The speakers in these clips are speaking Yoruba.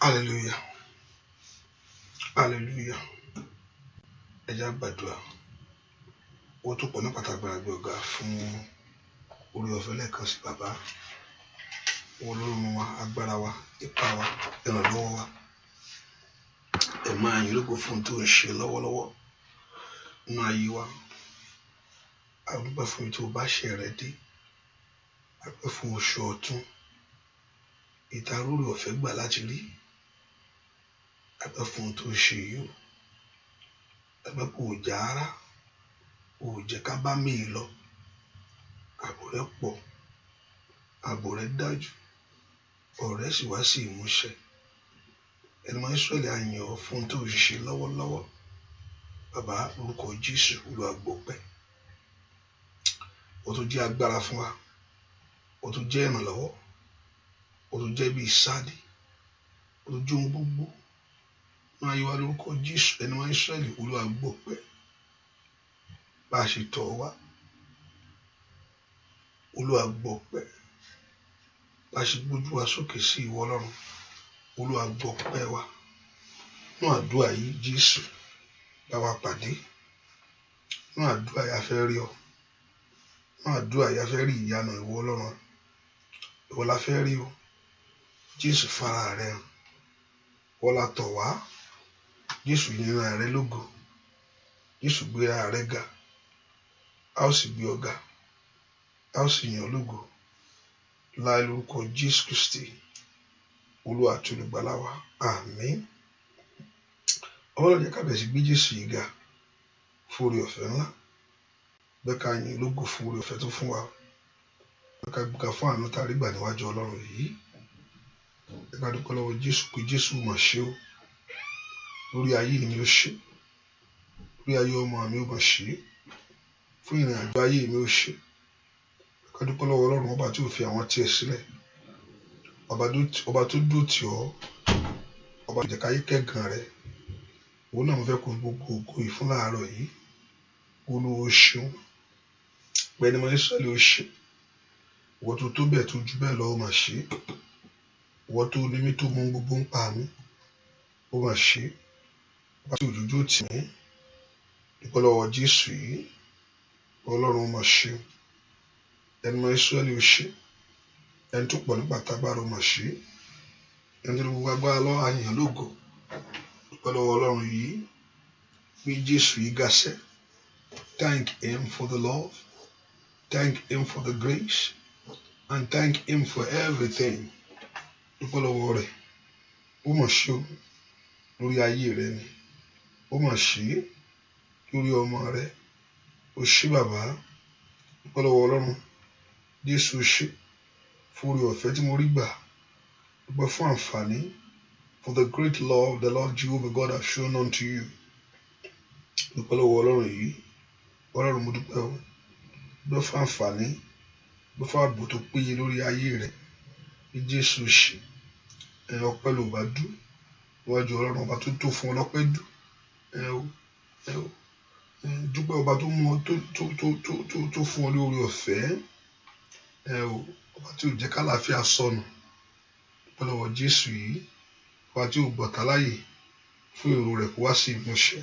Hallelujah. Hallelujah. Ẹ jẹ́ á gbàdúrà. Ó tún pọ̀ ní pàtàkì àgbẹ̀ ọ̀gá fún orí ọ̀fẹ́ lẹ́ẹ̀kan sí bàbá. Ọlọ́run wa, agbára wa, ipá wa, ìrànlọ́wọ́ wa. Ẹ máa yìn lógo fún tó ń ṣe lọ́wọ́lọ́wọ́ nínú ayé wa. A dúpẹ́ fún tí o bá ṣe rẹ̀ dé. A dúpẹ́ fún oṣù ọ̀tun. Ìtarúurú ọ̀fẹ́ gbà láti rí. A dúpẹ́ fún tó ń ṣe yìí. A dúpẹ́ kò já ara. Ò jẹ́ ká bá mi lọ. Ààbò rẹ pọ̀. Ààbò rẹ dájú. Ọ̀rọ̀ rẹ sì wá sí ìmúṣẹ. Ẹni máa ń Ísírẹ́lì á yìn ọ́ fún tó ń ṣe lọ́wọ́lọ́wọ́. Bàbá orúkọ Jésù Olúwa gbọpẹ́. Ó tún jẹ́ agbára fún wa. Ó tún jẹ́ ìrànlọ́wọ́. Ó tún jẹ́ bí ìsádi. Ó tún jẹ́ ohun gbogbo. Máa yọ wá lórúkọ Jésù. Ẹni máa ń Ísírẹ́lì Olúwa gbọpẹ́. Bá a ṣe tọ̀ wá. Olúwa gbọpẹ́. Bá a ṣe gbójú wa sókè sí ìwọ Ọlọ́run. Olúwa gbọpẹ́ wa. Nínú àdúrà yìí Jésù bá wa pàdé. Nínú àdúrà yìí a fẹ́ rí ọ. Nínú àdúrà yìí a fẹ́ rí ìyanu ìwọ Ọlọ́run. Ìwọ la fẹ́ rí o. Jésù fara rẹ hàn. Ìwọ la tọ̀ wá. Jésù yìn ara rẹ lógo. Jésù gbé ara rẹ ga. A ó sì gbé ọ ga. A ó sì yìn ọ́ lógo. Láì lórúkọ Jésù Kristi. Olúwa àti olùgbàlà wa. Àmín. Ọlọ́run jẹ́ ká bẹ̀rẹ̀ sí gbé Jésù yìí ga fún oore ọ̀fẹ́ ńlá. Bẹ́ẹ̀ ká yìn lógo fún oore ọ̀fẹ́ tó fún wa. Bẹ́ẹ̀ ká gbéga fún àánú tá a rí gbà níwájú Ọlọ́run yìí. Ẹ ká dúpẹ́ lọ́wọ́ Jésù pé Jésù mà ṣe o. Lórí ayé mi ó ṣe. Lórí ayé ọmọ mi ó mà ṣe. Fún ìrìn àjò ayé mi ó ṣe. Ẹ ká dúpẹ́ lọ́wọ́ Ọlọ́run ọba tí ò fi àwọn tiẹ̀ sílẹ̀. Ọba tó dúró tì ọ́. Ọba tó jẹ́ ká yé kẹ́gàn rẹ̀. Òun náà mo fẹ́ kó gbogbo ògo yìí fún láàárọ̀ yìí. Olúwa ó ṣeun. Ẹni máa ń Ísírẹ́lì ó ṣe. Ìwọ tó tó bẹ́ẹ̀ tó ju bẹ́ẹ̀ lọ ó mà ṣe. Ìwọ tó ní mí tó mú gbogbo ń pa mí. Ó mà ṣe. Ọba tí òjòjò tì mí. Dúpẹ́ lọ́wọ́ Jésù yìí. Ọlọ́run ó mà ṣe. Ẹni máa ń Ísírẹ́lì ó ṣe. Ẹni tó pọ̀ nípa tágbára ó mà ṣe. Ẹni tó gbogbo agbára lọ́wọ́ á yìn lógo. Dúpẹ́ lọ́wọ́ Ọlọ́run yìí. Gbé Jésù yìí ga sẹ́. Thank him for the love. Thank him for the grace. And thank him for everything. Dúpẹ́ lọ́wọ́ rẹ̀. Ó mà ṣe o. Lórí ayé rẹ ni. Ó mà ṣe. Lórí ọmọ rẹ. Ó ṣe bàbá. Dúpẹ́ lọ́wọ́ Ọlọ́run. Jésù ṣe. Fún oore ọ̀fẹ́ tí mo rí gbà. Dúpẹ́ fún àǹfààní. For the great love the Lord Jehovah God has shown unto you. Dúpẹ́ lọ́wọ́ Ọlọ́run yìí. Ọlọ́run mo dúpẹ́ o. Dúpẹ́ fún àǹfààní. Dúpẹ́ fún ààbò tó péye lórí ayé rẹ̀. Bí Jésù ṣe. Ọpẹ́ ló bá dú. Níwájú Ọlọ́run ọba tó tó fún ọlọ́pẹ́ dù. Dúpẹ́ ọba tó mú ọ tó fún ọ lórí ọ̀fẹ́. Ọba tí ò jẹ́ kálàáfíà sọnù. Dúpẹ́ lọ́wọ́ Jésù yìí. Ọba tí ò gbọ̀tá láyè fún èrò rẹ̀ kó wá sí ìmúṣẹ.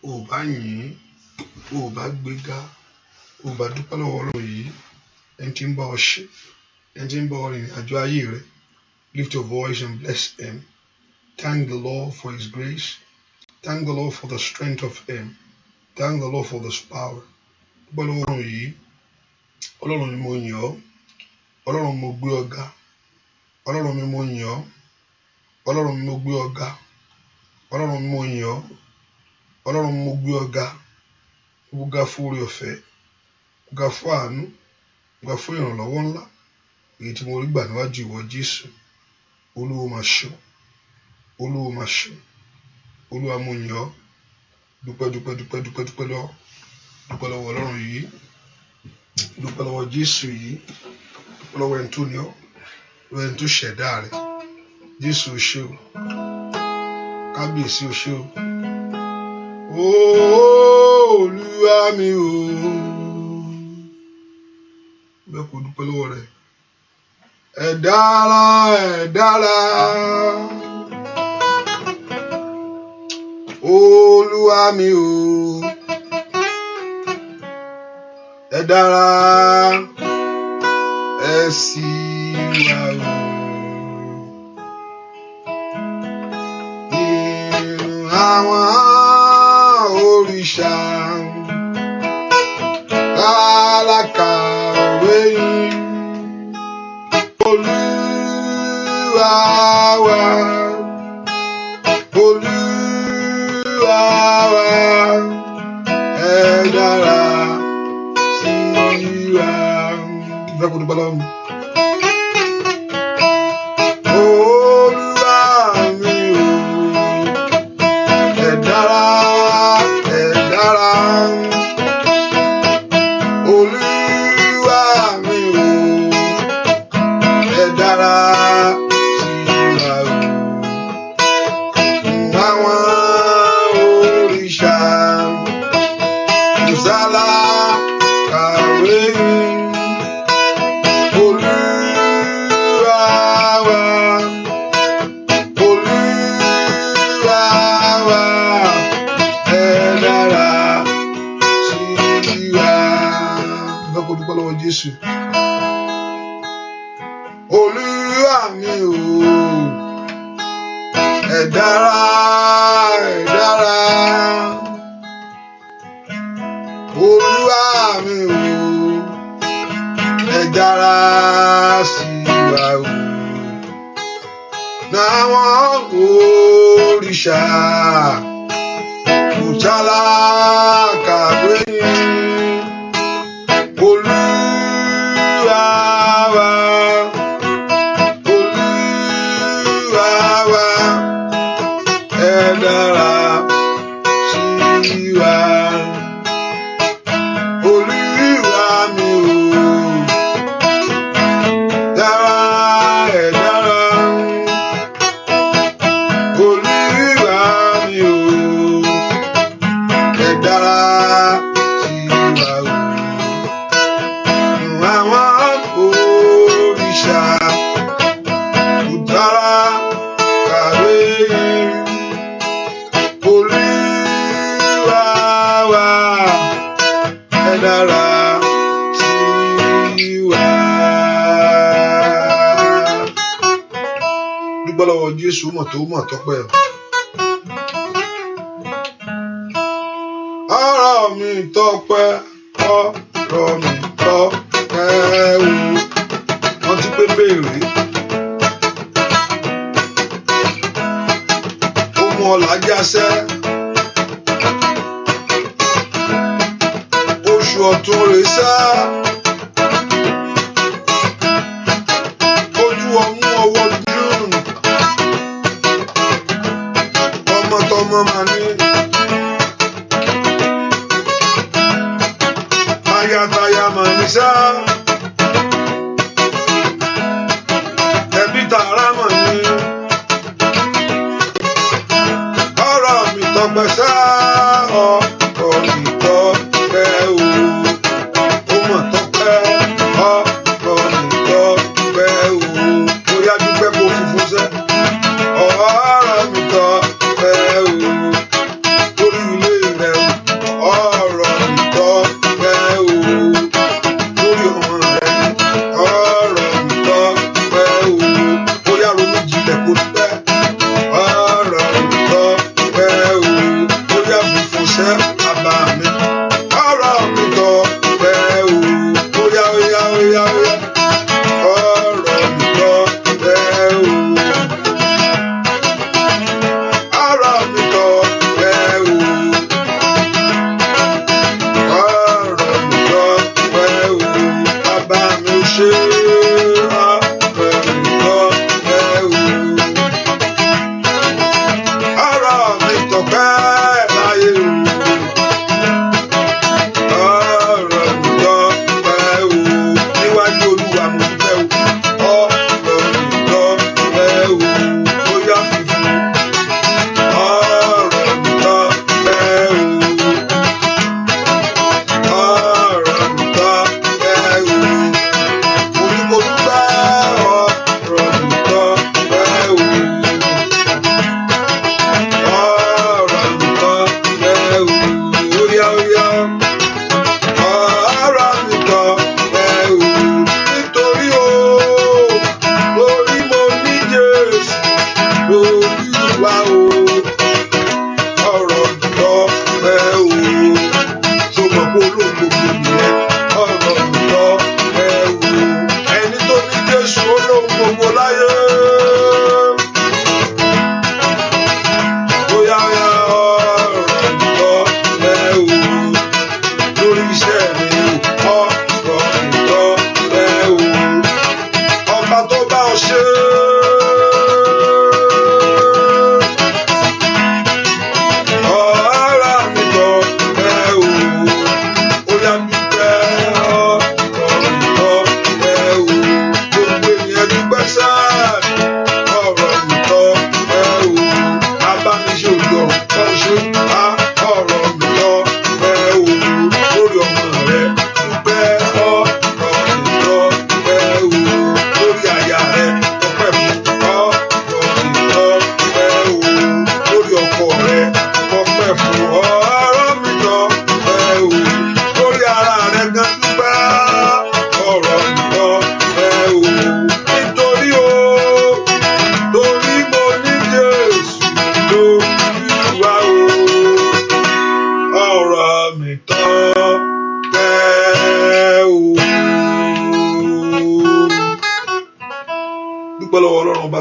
O bá yìn. O bá gbéga. O bá dúpẹ́ lọ́wọ́ Ọlọ́run yìí. Ẹni tí ń bá ọ ṣe. Ẹni tí ń bá ọ rìnrìn àjò ayé rẹ̀. Lift your voice and bless him. Thank the Lord for his grace. Thank the Lord for the strength of him. Thank the Lord for this power. Dúpẹ́ lọ́wọ́ Ọlọ́run yìí. Ọlọ́run mi mo yìn ọ́. Ọlọ́run mo gbé ọ ga. Ọlọ́run mi mo yìn ọ́. Ọlọ́run mi mo gbé ọ ga. Ọlọ́run mi mo yìn ọ́. Ọlọ́run mo gbé ọ ga. Mo ga fún oore ọ̀fẹ́. Mo ga fún àánú. Mo ga fún ìrànlọ́wọ́ ńlá. Èyí tí mo rí gbà níwájú ìwọ Jésù. Olúwa mà ṣe. Olúwa mà ṣe. Olúwa mo yìn ọ́. Dúpẹ́ lọ́wọ́. Dúpẹ́ lọ́wọ́ Ọlọ́run yìí. Dúpẹ́ lọ́wọ́ Jésù yìí. Dúpẹ́ lọ́wọ́ ẹni tó ní ọ́. Lọ́wọ́ ẹni tó ṣẹ̀dá rẹ̀. Jésù o ṣé o. Kábíyèsí o ṣé o. Olúwa mi o. Bẹ́ẹ̀ kò dúpẹ́ lọ́wọ́ rẹ̀. Ẹ dára. mi o ẹ dára ẹ sì wà o nínú àwọn òrìṣà kálákàwé yín Olúwa wa Olúwa wa ẹ dára sí wa. Ìfẹ́ kò dúpẹ́ lọ́wọ́ mi. Olúwa mi o ẹ dára ẹ dára. Olúwa mi o ẹ dára sí wa o. Àwọn òrìṣà Mùsálà kàwé Olúwa wa Olúwa wa ẹ dára sí wa. Ìfẹ́ kò dúpẹ́ lọ́wọ́ Jésù. Olúwa mi o ẹ dára ẹ dára. Olúwa mi o ẹ dára sí wa o. N'àwọn òrìṣà Mùsálà kàwé yín Olúwa wa Olúwa wa ẹ dára sí wa. Olúwa mi o dára ẹ dára. Olúwa mi o ẹ dára sí wa o. Àwọn òrìṣà Mùsálà kàwé Olúwa wa ẹ dára sí wa. Dúpẹ́ lọ́wọ́ Jésù mọ̀ tó mọ̀ tọ́pẹ́. Ọ̀rọ̀ mi tọ́pẹ́ ọ̀rọ̀ mi tọ́pẹ́ o. Wọ́n ti pé béèrè. Ó mú ọ̀là jásẹ́. Oṣù ọ̀tún rè sá. Ojú ọmú ọwọ́ Júùnù. Ọmọ tọmọ mà ní. Tayátayá mà ní sá. Ẹbí tààrà mà ní. Ọ̀rọ̀ mi tọpẹ́ sá. Ọ̀rọ̀ mi tọpẹ́ o. Ó mọ̀ tọpẹ́. Ọ̀rọ̀ mi tọpẹ́ o. Ó yá dúpẹ́ kó funfun sẹ́. Ọ̀rọ̀ mi tọpẹ́ o. Lórí ilé rẹ̀ o. Ọ̀rọ̀ mi tọpẹ́ o. Lórí ọmọ Olúwa o, ọ̀rọ̀ ìtọ́pẹ́ o, tó mọ̀ pé olóhùn gbogbo nìyẹn, ọ̀rọ̀ ìtọ́pẹ́ o, ẹni tó ní Jésù olóhùn gbogbo láyé. Bóyá ọ̀rọ̀ ìtọ́pẹ́ o, lórí iṣẹ́ mi o, ọ̀rọ̀ ìtọ́pẹ́ o, ọba tó bá ọ ṣe.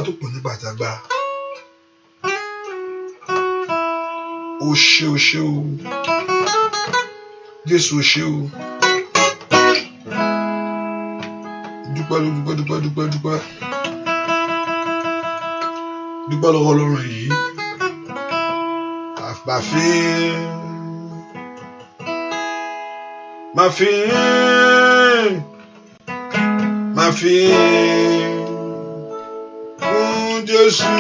Tó pọ̀ ní bàtàgbà o ṣé o ṣé o Jésù o ṣé o dúpẹ́ lọ́wọ́ Ọlọ́run yìí máa fi Jésù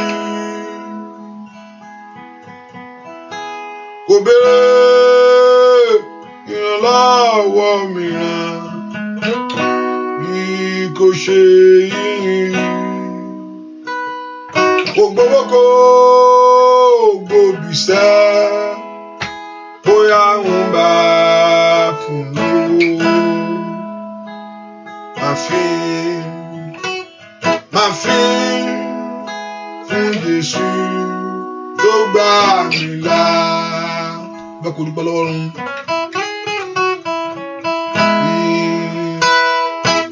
kò béèrè ìrànlọ́wọ́ mìíràn bí kò ṣe yìnyín, kò gbowó kò gbòbìṣẹ́, bóyá ń bá fún lówó. Máa fi fún Jésù tó gbà mí là. Bẹ́ẹ̀ kò dúpẹ́ lọ́wọ́ Ọlọ́run.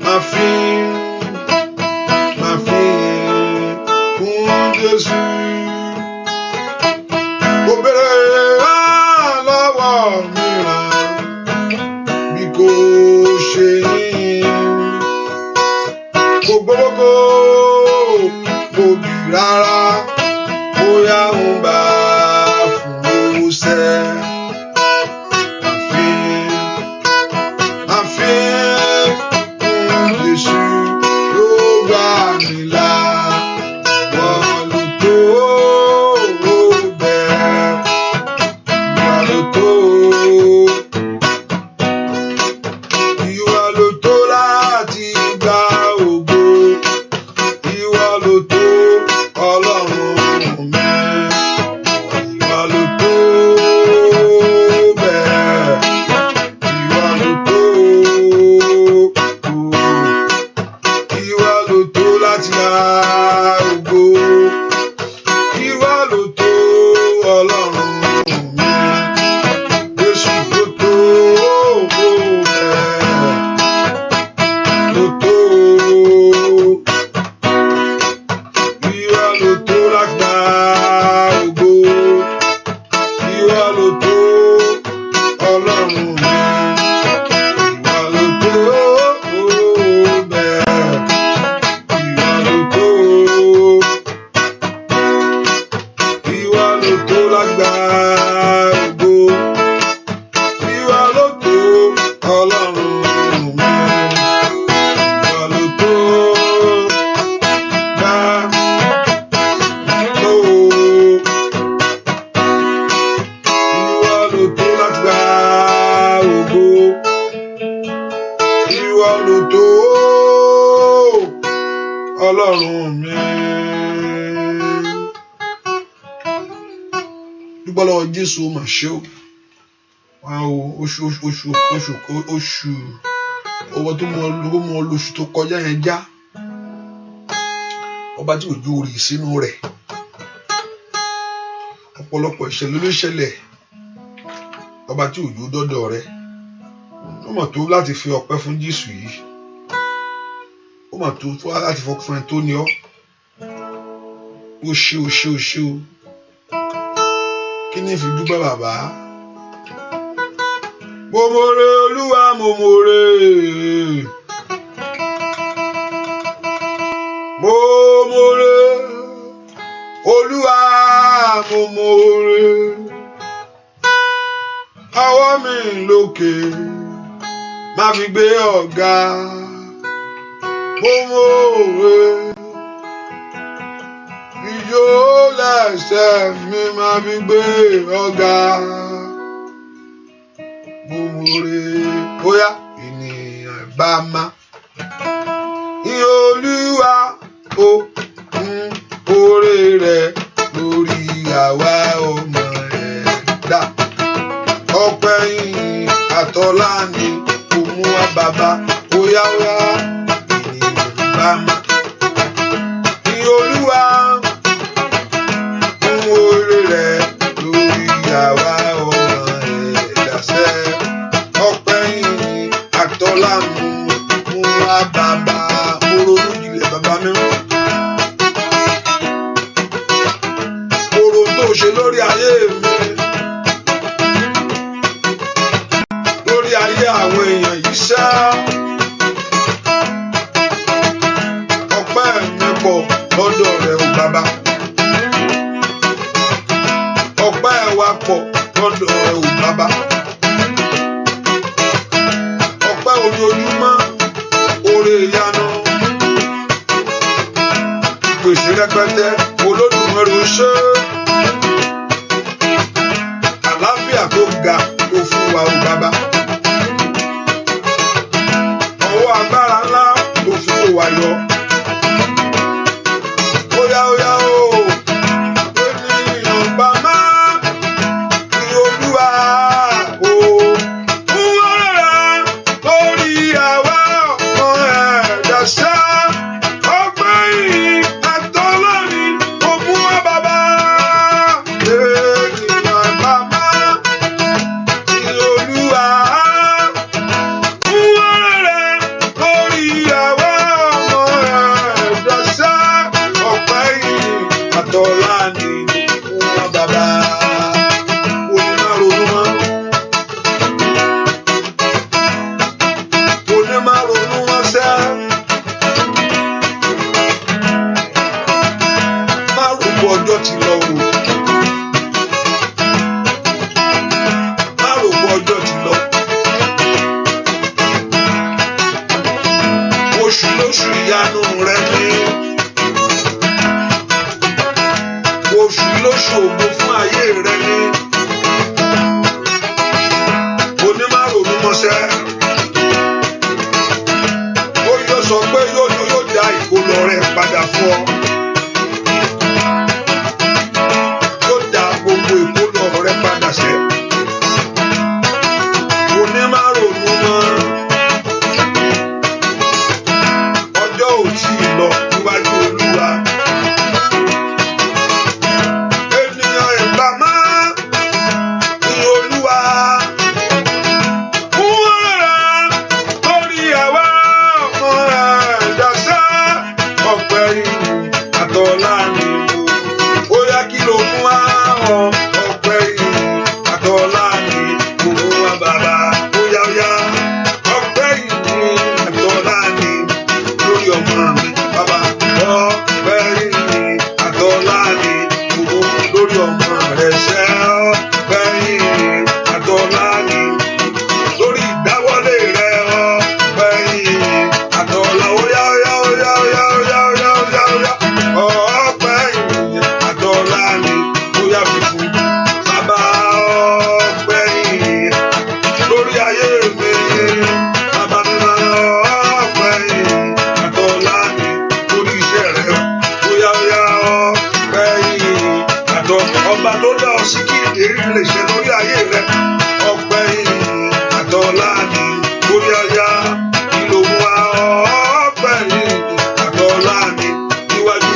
Máa fi fún Jésù. Kò béèrè lọ́wọ́ mìíràn bí kò ṣe yín. Kò gbowó kò bì rárá, bóyá ń bá fún owó sẹ́. Máa fi fún Jésù ló gbà mí là. Wọ́n ló tó bẹ́ẹ̀, ìwà ló tó. Ìwà ló tó láti gba ògo. Ìwà ló tó Ọlọ́run mi. Ìwà ló tó bẹ́ẹ̀. Ìwà ló tó. Ìwà ló tó láti gba ògo. Ìwà ló tó Ọlọ́run mi. Jésù ló tó bẹ́ẹ̀. Ló tó. Ìwà ló tó láti gba ògo. Ìwà ló tó Ọlọ́run mi. Ìwà ló tó bẹ́ẹ̀. Ìwà ló tó. Ìwà ló tó láti gba ògo. Ìwà ló tó Ọlọ́run mi. Ìwà ló tó gbà tó. Ìwà ló tó láti gba ògo. Ìwà ló tó Ọlọ́run mi. Dúpẹ́ lọ́wọ́ Jésù, ó mà ṣe o. Wá o, oṣù ọwọ́ tó mú ọ lóṣù tó kọjá yẹn já. Ọba tí òjò rì sínú rẹ̀, ọ̀pọ̀lọpọ̀ ìṣẹ̀lẹ̀ ló ṣẹlẹ̀ ọba tí òjò dọ́dọ̀ rẹ ó mọ̀ tó láti fi ọpẹ́ fún Jésù yìí ó mọ̀ tó láti fọkàn fún ẹ tó ní ọ́ ó ṣe o kí ni fi dúpẹ́ bàbá mo mọ̀re Olúwa mo mọ̀re Olúwa mo mọ̀re ọwọ́ mi lókè má fi gbé ọ̀gá mo mọ̀re ijó lẹ́sẹ̀ mi má fi gbé ọ̀gá mo mọ̀re bóyá ènìyàn bá má ìyẹn Olúwa ó oore rẹ̀ lórí àwa ọmọ ẹ̀dá ọpẹ́ yìí àtọlá ni kò mú wá bàbá óyá ènìyàn bá má ìyẹn Olúwa oore rẹ̀ lórí àwa ọmọ ẹ̀dá sẹ́ ọpẹ́ yìí àtọlá ni mú wá bàbá mo ronú jinlẹ̀ bàbá mi ṣe lórí ayé mi lórí ayé àwọn èèyàn yìí ṣá ọpẹ́ mi pọ̀ lọ́dọ̀ rẹ o bàbá ọpẹ́ wa pọ̀ lọ́dọ̀ rẹ o bàbá ọpẹ́ ojoojúmọ́ oore ìyanu ìpèsè rẹpẹtẹ Olódùmarè ṣe àlàáfíà tó ga tó fún wa o bàbá ọwọ́ agbára ńlá tó fún wa yọ óyá o ènìyàn bá má ní Olúwa o fún ọ̀rẹ́ lórí àwa ọmọ ẹ̀dá ṣá ọgbẹ́ yìí àtọ́lọ́ni kò mú wa bàbá.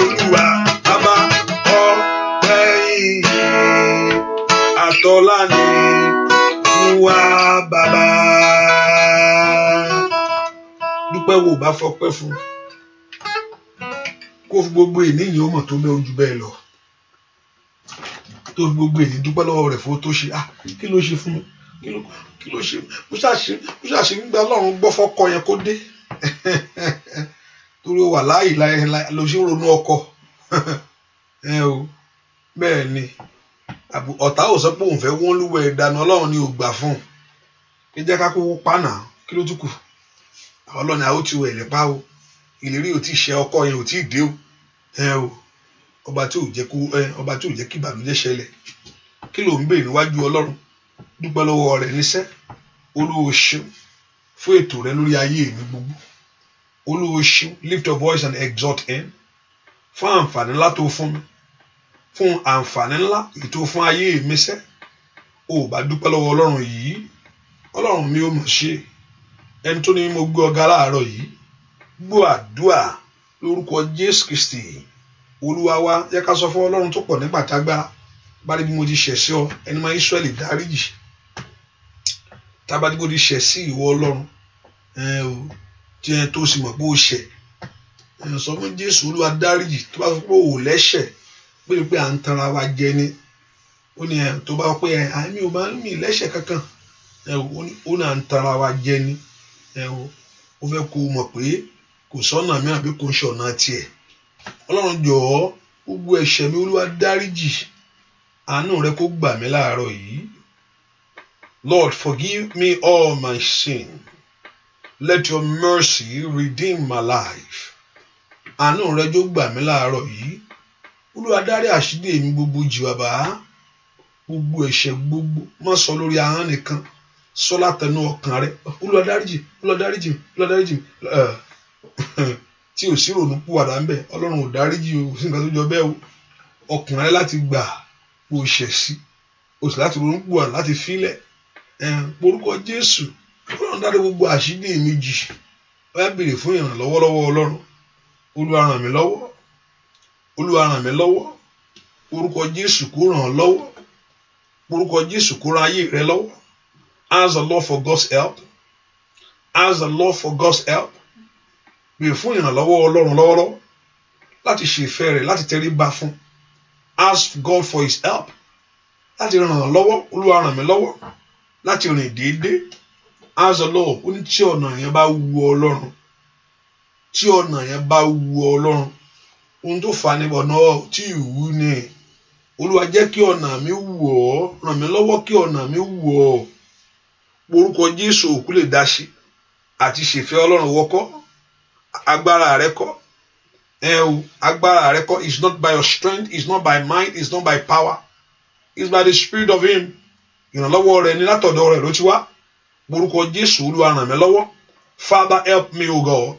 Olúwa bàbá ọpẹ́ yìí. tọ́lá ni wá bàbá. Dúpẹ́ wo bá fọpẹ́ fún kó fi gbogbo ènìyàn ó mọ̀ tó bẹ́ẹ̀ ojú bẹ́ẹ̀ lọ tó fi gbogbo ènìyàn dúpẹ́ lọ́wọ́ rẹ̀ fún tó ṣe kí ló ṣe fún mi kí ló ṣe mo ṣàṣe ń gba Ọlọ́run gbọ́ fọ́kọ yẹn kó dé torí ó wà láàyè ló ṣe ń ronú ọkọ o bẹ́ẹ̀ ni ọ̀tá ò sọ pé òun fẹ́ wọ́n lúwẹ̀ ìdáná Ọlọ́run ni ò gbà fún un kí jẹ́ ká kó pàànà kí ló tún kù Ọlọ́run àwọn tí wẹ̀ nípa o ìlérí ò tí ì ṣe ọkọ yẹn ò tí ì dé o ọba tí ò jẹ́ kí ìbànújẹ́ ṣẹlẹ̀ kí ló ń bèèrè níwájú Ọlọ́run dúpẹ́ lọ́wọ́ rẹ̀ níṣẹ́ Olúwa ṣeun fún ètò rẹ lórí ayé mi gbogbo Olúwa ṣeun lift your voice and exalt him fún àǹfààní ńlá tó fún mi fún àǹfààní ńlá ètò fún ayé mi ṣẹ́ ò bá dúpẹ́ lọ́wọ́ Ọlọ́run yìí Ọlọ́run mi ò mọ̀ ṣe ẹni tó ní mo gbé ọ̀gá láàárọ̀ yìí gbọ́ àdúà lórúkọ Jésù Kristi Olúwa wa yẹ ká sọ fún Ọlọ́run tó pọ̀ nígbà tágbára bá rí bí mo ti ṣẹ̀ sí ọ ẹni máa Ísírẹ́lì dáríjì tábà tí mo ti ṣẹ̀ sí ìwọ Ọlọ́run tí ẹ tó sì mọ̀ pé ó ṣẹ̀ sọ fún Jésù Olúwa dáríjì tó bá sọ pé ò lẹ́ṣẹ̀ pé à ń tanra wa jẹ ni ó ní tó bá pé àmì ò máa ń mì lẹ́ṣẹ̀ kankan ó ní à ń tanra wa jẹ ni ó fẹ́ kó mọ̀ pé kò sọ́nà mìíràn bí kò ń ṣọ̀nà tiẹ̀ Ọlọ́run jọ̀ọ́ gbogbo ẹ̀ṣẹ̀ mi Olúwa dáríjì àánú rẹ kó gbà mí láàárọ̀ yìí Lord forgive me all my sin let your mercy redeem my life àánú rẹ jó gbà mí láàárọ̀ yìí Olúwa dárí àṣírí èmi gbogbo jì bàbá gbogbo ẹ̀ṣẹ̀ gbogbo má sọ lórí ahọ́n nìkan sọ látẹnu ọkàn rẹ Olúwa dáríjì Olúwa dáríjì Olúwa dáríjì tí ò sí ronú púwàdà ń bẹ Ọlọ́run ò dáríjì o sí nǹkan tó jọ bẹ́ẹ̀ o ọkàn rẹ láti gbà kó o ṣẹ̀ sí o sì láti ronú púwàdà láti fílẹ̀ porúkọ Jésù Ọlọ́run dárí gbogbo àṣírí èmi jì wọ́n á béèrè fún ìrànlọ́wọ́ lọ́wọ́ Ọlọ́run Olúwa ràn mí lọ́wọ́ Olúwa ràn mí lọ́wọ́ orúkọ Jésù kó ràn ọ́ lọ́wọ́ orúkọ Jésù kó ràn ayé rẹ lọ́wọ́ ask the Lord for God's help ask the Lord for God's help béèrè fún ìrànlọ́wọ́ Ọlọ́run lọ́wọ́lọ́wọ́ láti ṣe ìfẹ́ rẹ̀ láti tẹríba fún ask God for his help láti ràn án lọ́wọ́ Olúwa ràn mí lọ́wọ́ láti rìn déédéé ask the Lord ó ní tí ọ̀nà yẹn bá wu Ọlọ́run tí ọ̀nà yẹn bá wu Ọlọ́run ohun tó fà ní ọ̀nà tí ìwú ni Olúwa jẹ́ kí ọ̀nà mi wù ọ́ ràn mí lọ́wọ́ kí ọ̀nà mi wù ọ́ orúkọ Jésù òkú lè dá sí àti ṣèfẹ́ Ọlọ́run wọ́kọ́ agbára rẹ kọ́ agbára rẹ kọ́ is not by your strength is not by might is not by power is by the spirit of him ìrànlọ́wọ́ rẹ ní látọ̀dọ̀ rẹ ló ti wá orúkọ Jésù Olúwa ràn mí lọ́wọ́ Father help me o God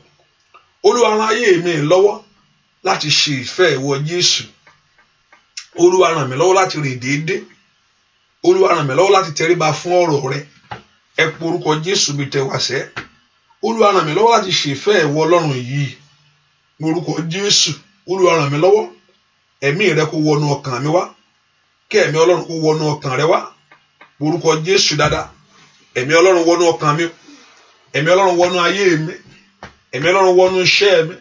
Olúwa ràn ayé mi lọ́wọ́ láti ṣe ìfẹ́ ìwọ Jésù Olúwa ràn mí lọ́wọ́ láti rìn déédéé Olúwa ràn mí lọ́wọ́ láti tẹríba fún ọ̀rọ̀ rẹ ẹ pe orúkọ Jésù bí tẹwàsẹ́ Olúwa ràn mí lọ́wọ́ láti ṣe ìfẹ́ ìwọ Ọlọ́run yìí orúkọ Jésù Olúwa ràn mí lọ́wọ́ ẹ̀mí rẹ kó wọnú ọkàn mi wá kí ẹ̀mí Ọlọ́run kó wọnú ọkàn rẹ wá orúkọ Jésù dáadáa ẹ̀mí Ọlọ́run wọnú ọkàn mi ẹ̀mí Ọlọ́run wọnú ayé mi ẹ̀mí Ọlọ́run wọnú iṣẹ́ mi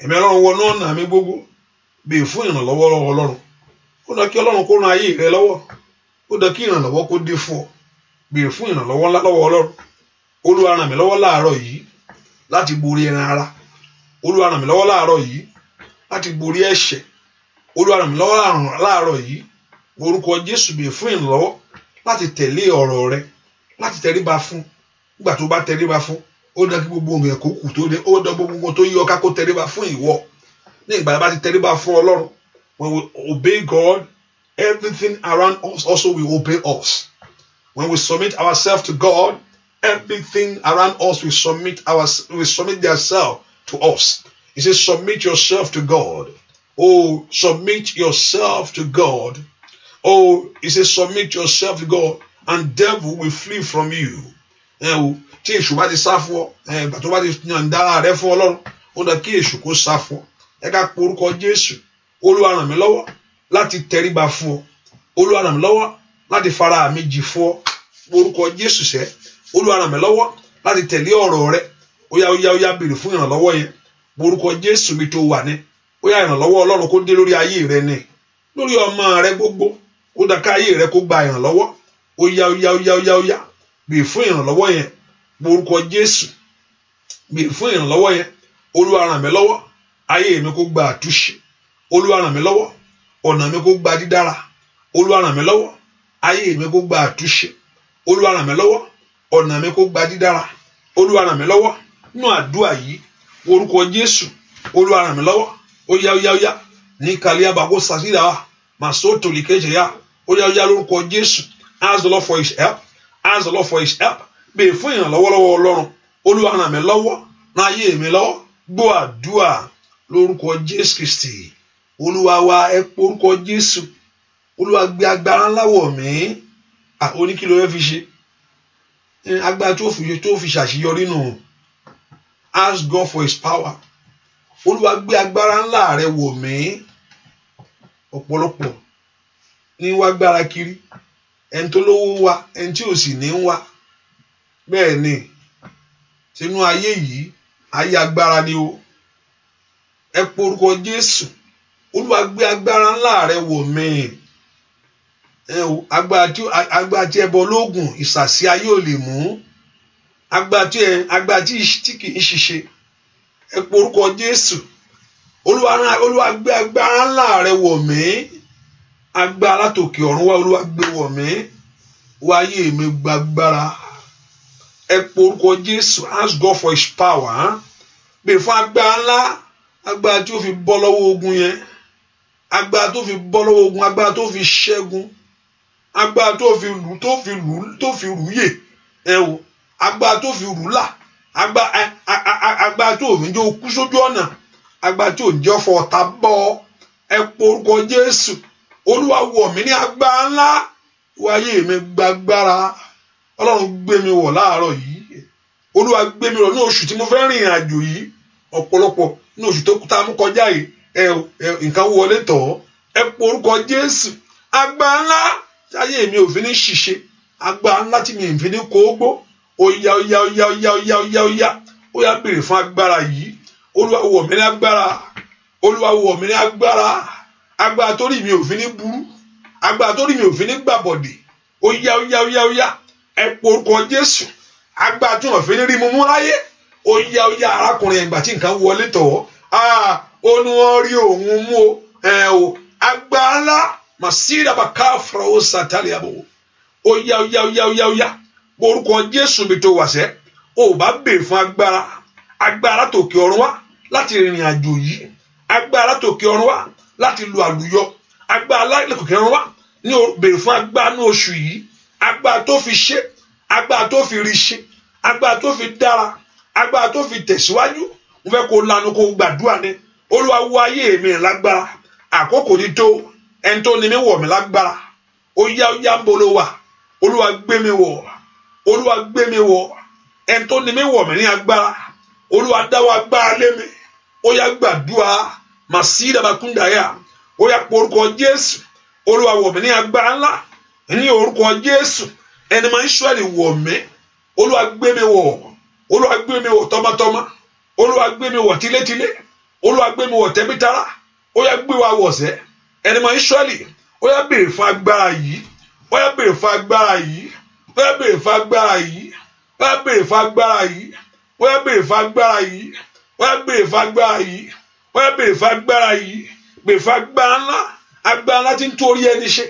ẹ̀mí Ọlọ́run wọnú ọ̀nà mi gbogbo béèrè fún ìrànlọ́wọ́ Ọlọ́run ó dá kí Ọlọ́run kó ran ayé rẹ lọ́wọ́ ó dá kí ìrànlọ́wọ́ kó dé fún ọ béèrè fún ìrànlọ́wọ́ ńlá lọ́wọ́ Ọlọ́run Olúwa ràn mí lọ́wọ́ láàárọ̀ yìí láti borí ẹran ara Olúwa ràn mí lọ́wọ́ láàárọ̀ yìí láti borí ẹ̀ṣẹ̀ Olúwa ràn mí lọ́wọ́ láàárọ̀ yìí orúkọ Jésù béèrè fún ìrànlọ́wọ́ láti tẹ̀lé ọ̀rọ̀ rẹ láti tẹríba fún nígbà tó bá tẹríba fún ó dá kí gbogbo ohun ẹ̀kọ́ kù tó dé ó dá gbogbo ohun tó yí ọ ká kó tẹríba fún ìwọ ní ìgbà bá ti tẹríba fún Ọlọ́run when we obey God everything around us also will obey us when we submit ourselves to God everything around us will submit themselves to us. He says submit yourself to God. Oh, submit yourself to God. Oh, he says submit yourself to God and devil will flee from you. Tí èṣù bá ti sá fún ọ ìgbà tó bá ti yàn dára rẹ fún Ọlọ́run ó dá kí èṣù kó sá fún ọ ẹ ká pe orúkọ Jésù Olúwa ràn mí lọ́wọ́ láti tẹríba fún ọ Olúwa ràn mí lọ́wọ́ láti fara mi jì fún ọ orúkọ Jésù sẹ́ Olúwa ràn mí lọ́wọ́ láti tẹ̀lé ọ̀rọ̀ rẹ ó yá béèrè fún ìrànlọ́wọ́ yẹn orúkọ Jésù mi tó wà ní ó yá ìrànlọ́wọ́ Ọlọ́run kó dé lórí ayé rẹ ní lórí ọmọ rẹ gbogbo ó dá ká ayé rẹ kó gba ìrànlọ́wọ́ ó yá béèrè fún ìrànlọ́wọ́ yẹn orúkọ Jésù béèrè fún ìrànlọ́wọ́ yẹn Olúwa ràn mí lọ́wọ́ ayé mi kó gba àtúnṣe Olúwa ràn mí lọ́wọ́ ọ̀nà mi kó gba dídára Olúwa ràn mí lọ́wọ́ ayé mi kó gba àtúnṣe Olúwa ràn mí lọ́wọ́ ọ̀nà mi kó gba dídára Olúwa ràn mí lọ́wọ́ nínú àdúrà yìí orúkọ Jésù Olúwa ràn mí lọ́wọ́ ó yá ní kàlíà bàbá sàṣìdá wa màá sọ tòlì kejì yá ó yá lórúkọ Jésù ask the Lord for his help ask the Lord for his help béèrè fún ìrànlọ́wọ́ lọ́wọ́ Ọlọ́run Olúwa ràn mí lọ́wọ́ náà ayé mi lọ́wọ́ gbọ́ àdúrà lórúkọ Jésù Kristi Olúwa wa ẹ pé orúkọ Jésù Olúwa gbé agbára ńlá wọ̀ mí oníkìlọ̀ ẹ fi ṣe agbára tó fi ṣàṣeyọrí nù ask God for his power Olúwa gbé agbára ńlá rẹ wọ̀ mí ọ̀pọ̀lọpọ̀ ní wá gbára kiri ẹni tó lówó wá ẹni tí ò sì ní wá bẹ́ẹ̀ ni sínú ayé yìí ayé agbára ni o ẹ pé orúkọ Jésù Olúwa gbé agbára ńlá rẹ wọ̀ mí agbára tí ẹbọ lóògùn ìsàsí ayé ò lè mú agbára tí kì í ṣiṣẹ́ ẹ pé orúkọ Jésù Olúwa gbé agbára ńlá rẹ wọ̀ mí agbára látòkè ọ̀run wá Olúwa gbé wọ̀ mí wá ayé mi gbàgbára ẹ pé orúkọ Jésù ask God for his power bẹ́ẹ̀ fún agbára ńlá agbára tí ó fi bọ́ lọ́wọ́ ogun yẹn agbára tó fi bọ́ lọ́wọ́ ogun agbára tó fi ṣẹ́gun agbára tó fi rú yè agbára tó fi rú là agbára tó fi jẹ́ okú sójú ọ̀nà agbára tí ò jẹ́ ọ̀fọ̀ ọ̀tá bọ́ ẹ pé orúkọ Jésù Olúwa wọ̀ mí ní agbára ńlá wáyé mi gbàgbára Ọlọ́run gbé mi wọ̀ láàárọ̀ yìí Olúwa gbé mi wọ̀ ní oṣù tí mo fẹ́ rìn àjò yìí ọ̀pọ̀lọpọ̀ ní oṣù tó kúta mú kọjá yìí nǹkan wọlé tọ̀ ẹ pé orúkọ Jésù agbára ńlá tí ayé mi ò fi ní ṣìṣe agbára ńlá tí mi ò fi ní kóógbó ó yá béèrè fún agbára yìí Olúwa wọ̀ mí ní agbára Olúwa wọ̀ mí ní agbára agbára torí mi ò fi ní burú agbára torí mi ò fi ní gbàbọ̀dè ó yá ẹ pé orúkọ Jésù agbára tí wọn fi ní rí mu mú láyé ó yá arákùnrin ẹgbà tí nǹkan wọlé tọ̀ ó ní wọ́n rí òun mú o agbára ńlá màsíra bàkà fúra ó sàtàlẹ̀ àbò ó yá orúkọ Jésù mi tó wàṣẹ ó bá béèrè fún agbára tòkè ọ̀run wá láti rìnrìn àjò yìí agbára tòkè ọ̀run wá láti lu àlùyọ agbára tòkè ọ̀run wá ní béèrè fún agbára ní oṣù yìí agbára tó fi ṣe agbára tó fi rí ṣe agbára tó fi dára agbára tó fi tẹ̀síwájú mo fẹ́ kó lanu kó gbàdúrà ní Olúwa wọ ayé mi lágbára àkókò ní tó ẹni tó ní mi wọ̀ mí lágbára ó yá ń bolo wà Olúwa gbé mi wọ̀ ẹni tó ní mi wọ̀ mí ní agbára Olúwa dáwọ́ agbára lé mi ó yá gbàdúrà màsídà bàkúndàyà ó yá pé orúkọ Jésù Olúwa wọ̀ mí ní agbára ńlá ní orúkọ Jésù ẹni máa ń ṣọ́ọ̀lì wọ̀ mí Olúwa gbé mi wọ̀ tọmọtọmọ Olúwa gbé mi wọ̀ tilétilé Olúwa gbé mi wọ̀ tẹbítara ó yá gbé wa wọ̀ sẹ́ ẹni máa ń ṣọ́ọ̀lì ó yá béèrè fún agbára yìí ó yá béèrè fún agbára yìí ó yá béèrè fún agbára yìí ó yá béèrè fún agbára yìí ó yá béèrè fún agbára yìí ó yá béèrè fún agbára yìí ó yá béèrè fún agbára yìí béèrè fún agbára ńlá tí ń tó orí ẹni ṣe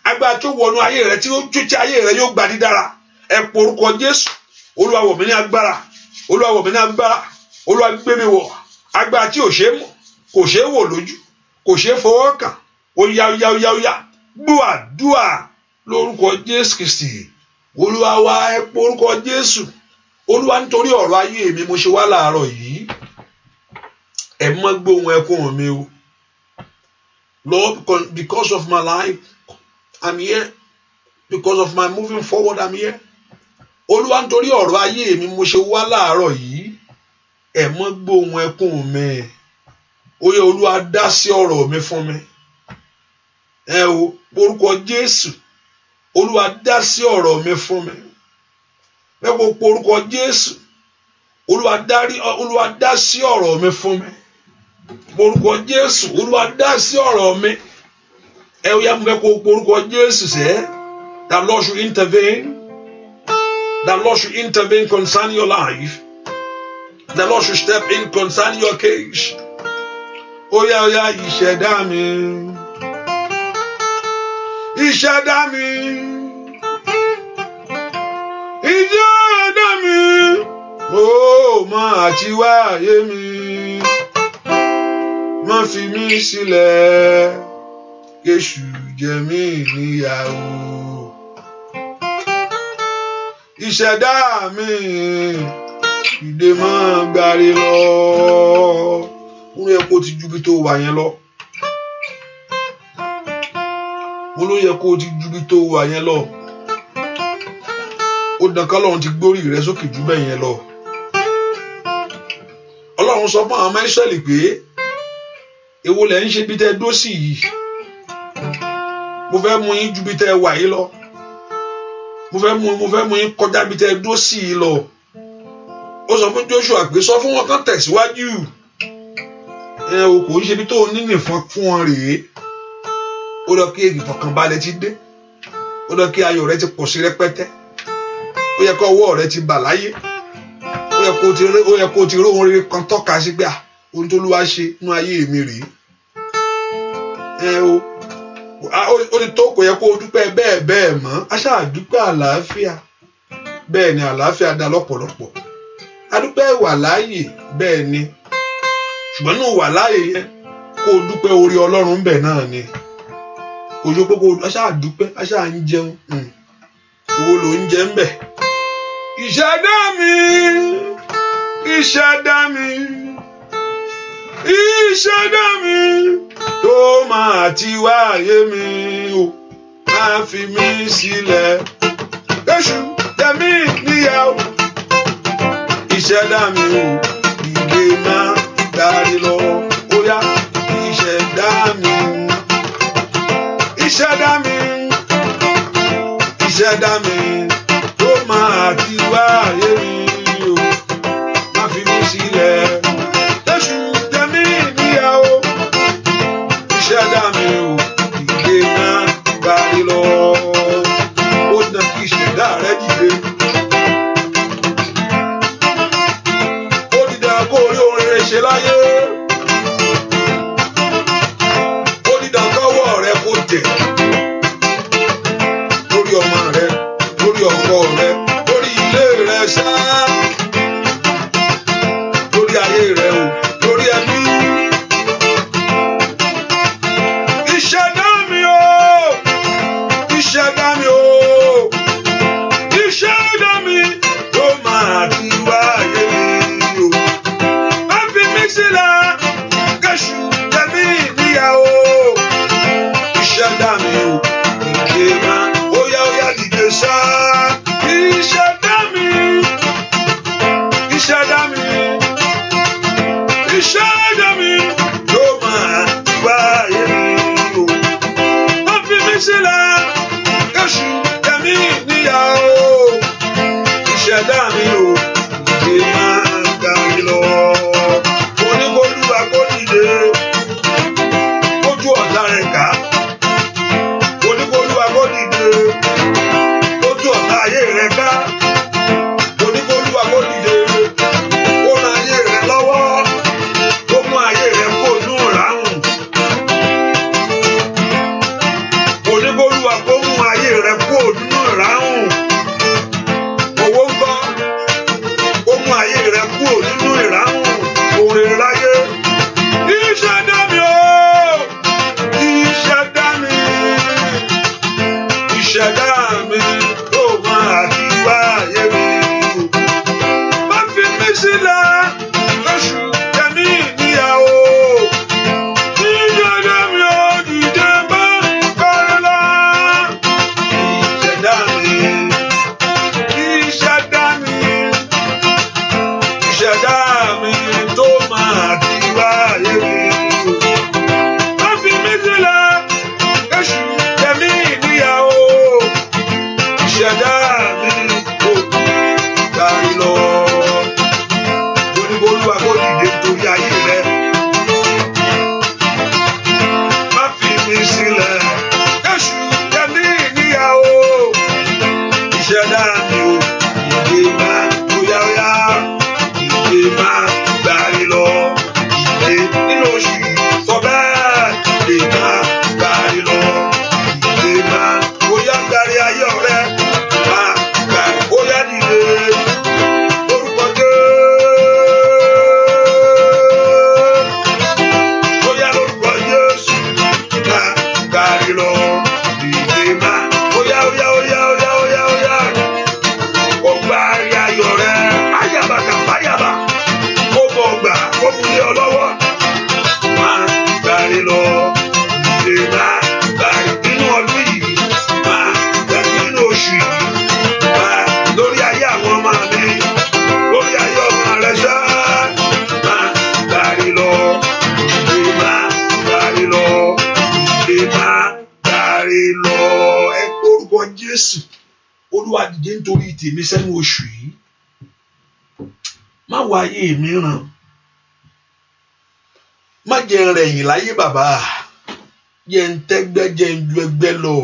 agbára tó wọnú ayé rẹ tí ó jó tí ayé rẹ yóò gbà dídára ẹ pé orúkọ Jésù Olúwa wọ̀ mí ní agbára Olúwa wọ̀ mí ní agbára Olúwa gbé mi wọ̀ agbára tí ò ṣe é mọ̀ kò ṣe é wò lójú kò ṣe é fọwọ́ kàn ó yá gbọ́ àdúrà lórúkọ Jésù Kristi Olúwa wa ẹ pé orúkọ Jésù Olúwa nítorí ọ̀rọ̀ ayé mi mo ṣe wá láàárọ̀ yìí ẹ má gbóhùn ẹkún mi o Lord, because of my life I'm here because of my moving forward I'm here Olúwa nítorí ọ̀rọ̀ ayé mi mo ṣe wá láàárọ̀ yìí ẹ má gbóhùn ẹkún mi ó yẹ Olúwa dá sí ọ̀rọ̀ mi fún mi ẹ o orúkọ Jésù Olúwa dá sí ọ̀rọ̀ mi fún mi. Bẹ́ẹ̀ kó porúkọ Jésù. Olúwa dá sí ọ̀rọ̀ mi fún mi. Porúkọ Jésù. Olúwa dá sí ọ̀rọ̀ mi. Ẹ ó yá mo fẹ́ kó porúkọ Jésù sẹ́. That Lord should intervene. That Lord should intervene concerning your life. The Lord should step in concerning your case. Ó yá ìṣẹ̀dá mi. Ìṣẹ̀dá mi. Ìṣẹ̀dá mi. Ó máa ti wá ayé mi. Má fi mí sílẹ̀. Kéṣù jẹ mí níyàwó. Ìṣẹ̀dá mi. Ìdè máa gbárí lọ. Mo ló yẹ kó ti ju bí tó wà yẹn lọ. Mo ló yẹ kó ti ju bí tó wà yẹn lọ. Ó dàn ká Ọlọ́run ti gbórí rẹ sókè jù bẹ́ẹ̀ yẹn lọ. Ọlọ́run sọ fún àwọn ọmọ Ísírẹ́lì pé èwo lẹ̀ ń ṣe bí tẹ́ dó sí yìí. Mo fẹ́ mú yín ju bí tẹ́ wà yìí lọ. Mo fẹ́ mú yín kọjá bí tẹ́ dó sí yìí lọ. Ó sọ fún Joshua pé sọ fún wọn kán tẹ̀síwájú. O kò ń ṣe bí tó ní nìfọn fún wọn rèé. Ó lọ kí ìfọ̀kànbalẹ̀ ti dé. Ó lọ kí ayọ̀ rẹ ti pọ̀ sí rẹpẹtẹ. Ó yẹ kó ọwọ́ rẹ ti bà láyé. Ó yẹ kó ti rí ohun rere kan tọ́ka sí pé ohun tó Olúwa ṣe nínú ayé mi rèé. Ó ti tó kò yẹ kó o dúpẹ́ bẹ́ẹ̀ mọ́. A ṣáà dúpẹ́ àlàáfíà. Bẹ́ẹ̀ ni àlàáfíà dá lọ́pọ̀lọpọ̀. A dúpẹ́ wà láàyè bẹ́ẹ̀ ni. Ṣùgbọ́n nínú wà láàyè yẹn kó o dúpẹ́ orí Ọlọ́run bẹ̀ náà ni. Kò yọ pé a ṣáà dúpẹ́, a ṣáà ń jẹun. Owó ló ń jẹ ń bẹ̀. Ìṣẹ̀dá mi, ìṣẹ̀dá mi, ìṣẹ̀dá mi tó máa ti wá ayé mi o, má fi mí sílẹ̀. Kéṣù jẹ mí níyàwó. Ìṣẹ̀dá mi o, ìdè máa dárí lọ. Ó yá ìṣẹ̀dá mi. Ìṣẹ̀dá mi. Ìṣẹ̀dá mi tó máa ti wá ayé mi o, má fi mí sílẹ̀. Kéṣù jẹ mí níyàwó. Ìṣẹ̀dá mi o, ìdè máa dárí lọ. Ó dán kí ìṣẹ̀dá rẹ dìde. Ó dídá kó rí ohun rere ṣe láyé. Ó dídá kọ́wọ́ rẹ kó tẹ̀. Lórí ọmọ rẹ, lórí ọkọ rẹ, lórí ilé rẹ ṣá. Lórí ayé rẹ o, lórí ẹbí. Ìṣẹ̀dá mi o, ìṣẹ̀dá mi o, ìṣẹ̀dá mi tó máa ti wá ayé mi o. Má fi mí sílẹ̀, kéṣù jẹ mí níyàwó. Ìṣẹ̀dá mi o, ìdè máa ó yá dìde ṣá. Ìṣẹ̀dá mi, ìṣẹ̀dá mi, ìṣẹ̀dá mi tó máa ti wá ayé mi o. Má fi mí sílẹ̀, kéṣù jẹ mí níyàwó. Ìṣẹ̀dá mi o, ìdè máa dárí lọ. Oníkólúwa kó dìde, ojú ọ̀tá rẹ̀ ká. Oníkólúwa kó dìde, ojú ọ̀tá ayé rẹ̀ ká. Oníkólúwa kó dìde, ó ran ayé rẹ̀ lọ́wọ́. Ó mú ayé rẹ̀ kó nú ìráhùn. Oníkólúwa kó mú ayé rẹ̀ kó nú ìráhùn. Owó ń bọ́, ó mú ayé rẹ̀ kó nínú ìráhùn. Òrè láyé. Ìṣẹ̀dá mi o, ìṣẹ̀dá mi, ìṣẹ̀dá mi tó máa ti wá ayé mi o. Má fi mí sílẹ̀, kéṣù jẹ mí níyàwó. Ìṣẹ̀dá mi o, dìde bá kọrin lọ. gbàre lọ ẹ porúkọ Jésù. Olúwa dìde nítorí tèmi sẹ́nu oṣù yìí. Má wo ayé mi ràn. Má jẹ́ n rẹ̀yìn láyé bàbá. Jẹ́ n tẹ́gbẹ́ jẹ́ n ju ẹgbẹ́ lọ.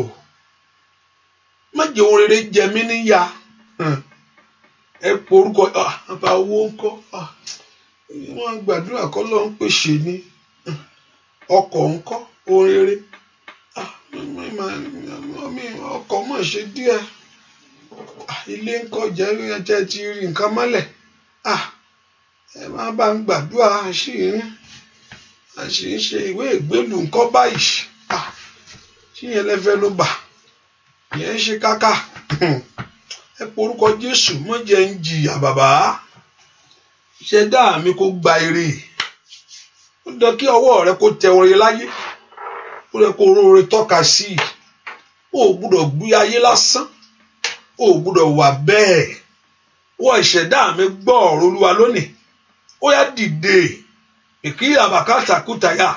Má jẹ́ ohun rere jẹ mí níyà. Ẹ porúkọ àbá owó ńkọ́. Wọ́n gbàdúrà kọ́ ló ń pèsè ní. Ọkọ̀ ńkọ́ ohun rere. Ọkọ̀ mọ̀ ṣe díẹ̀. Ilé ńkọ́ jẹ́ ti rí nǹkan mọ́lẹ̀. Ẹ máa bá ń gbàdúrà àṣírí ṣe ìwé ìgbélú nǹkan báyìí. Ṣí yẹn lẹ́fẹ́ ló bà. Yẹn ṣe káká. Ẹ porúkọ Jésù mọ́ jẹ́ ń jìyà bàbá. Ṣẹ̀dá mi kó gba ire. Ó dán kí ọwọ́ rẹ kó tẹ oore láyé. Ó rẹ kó oore tọ́ka sí i. Ó gbúdọ̀ gbé ayé lásán. Ó gbúdọ̀ wà bẹ́ẹ̀. Wọ́n ìṣẹ̀dá mi gbọ́ ọ̀rọ̀ Olúwa lónìí. Ó yá dìde. Ìkí àbàkátà kútàyà.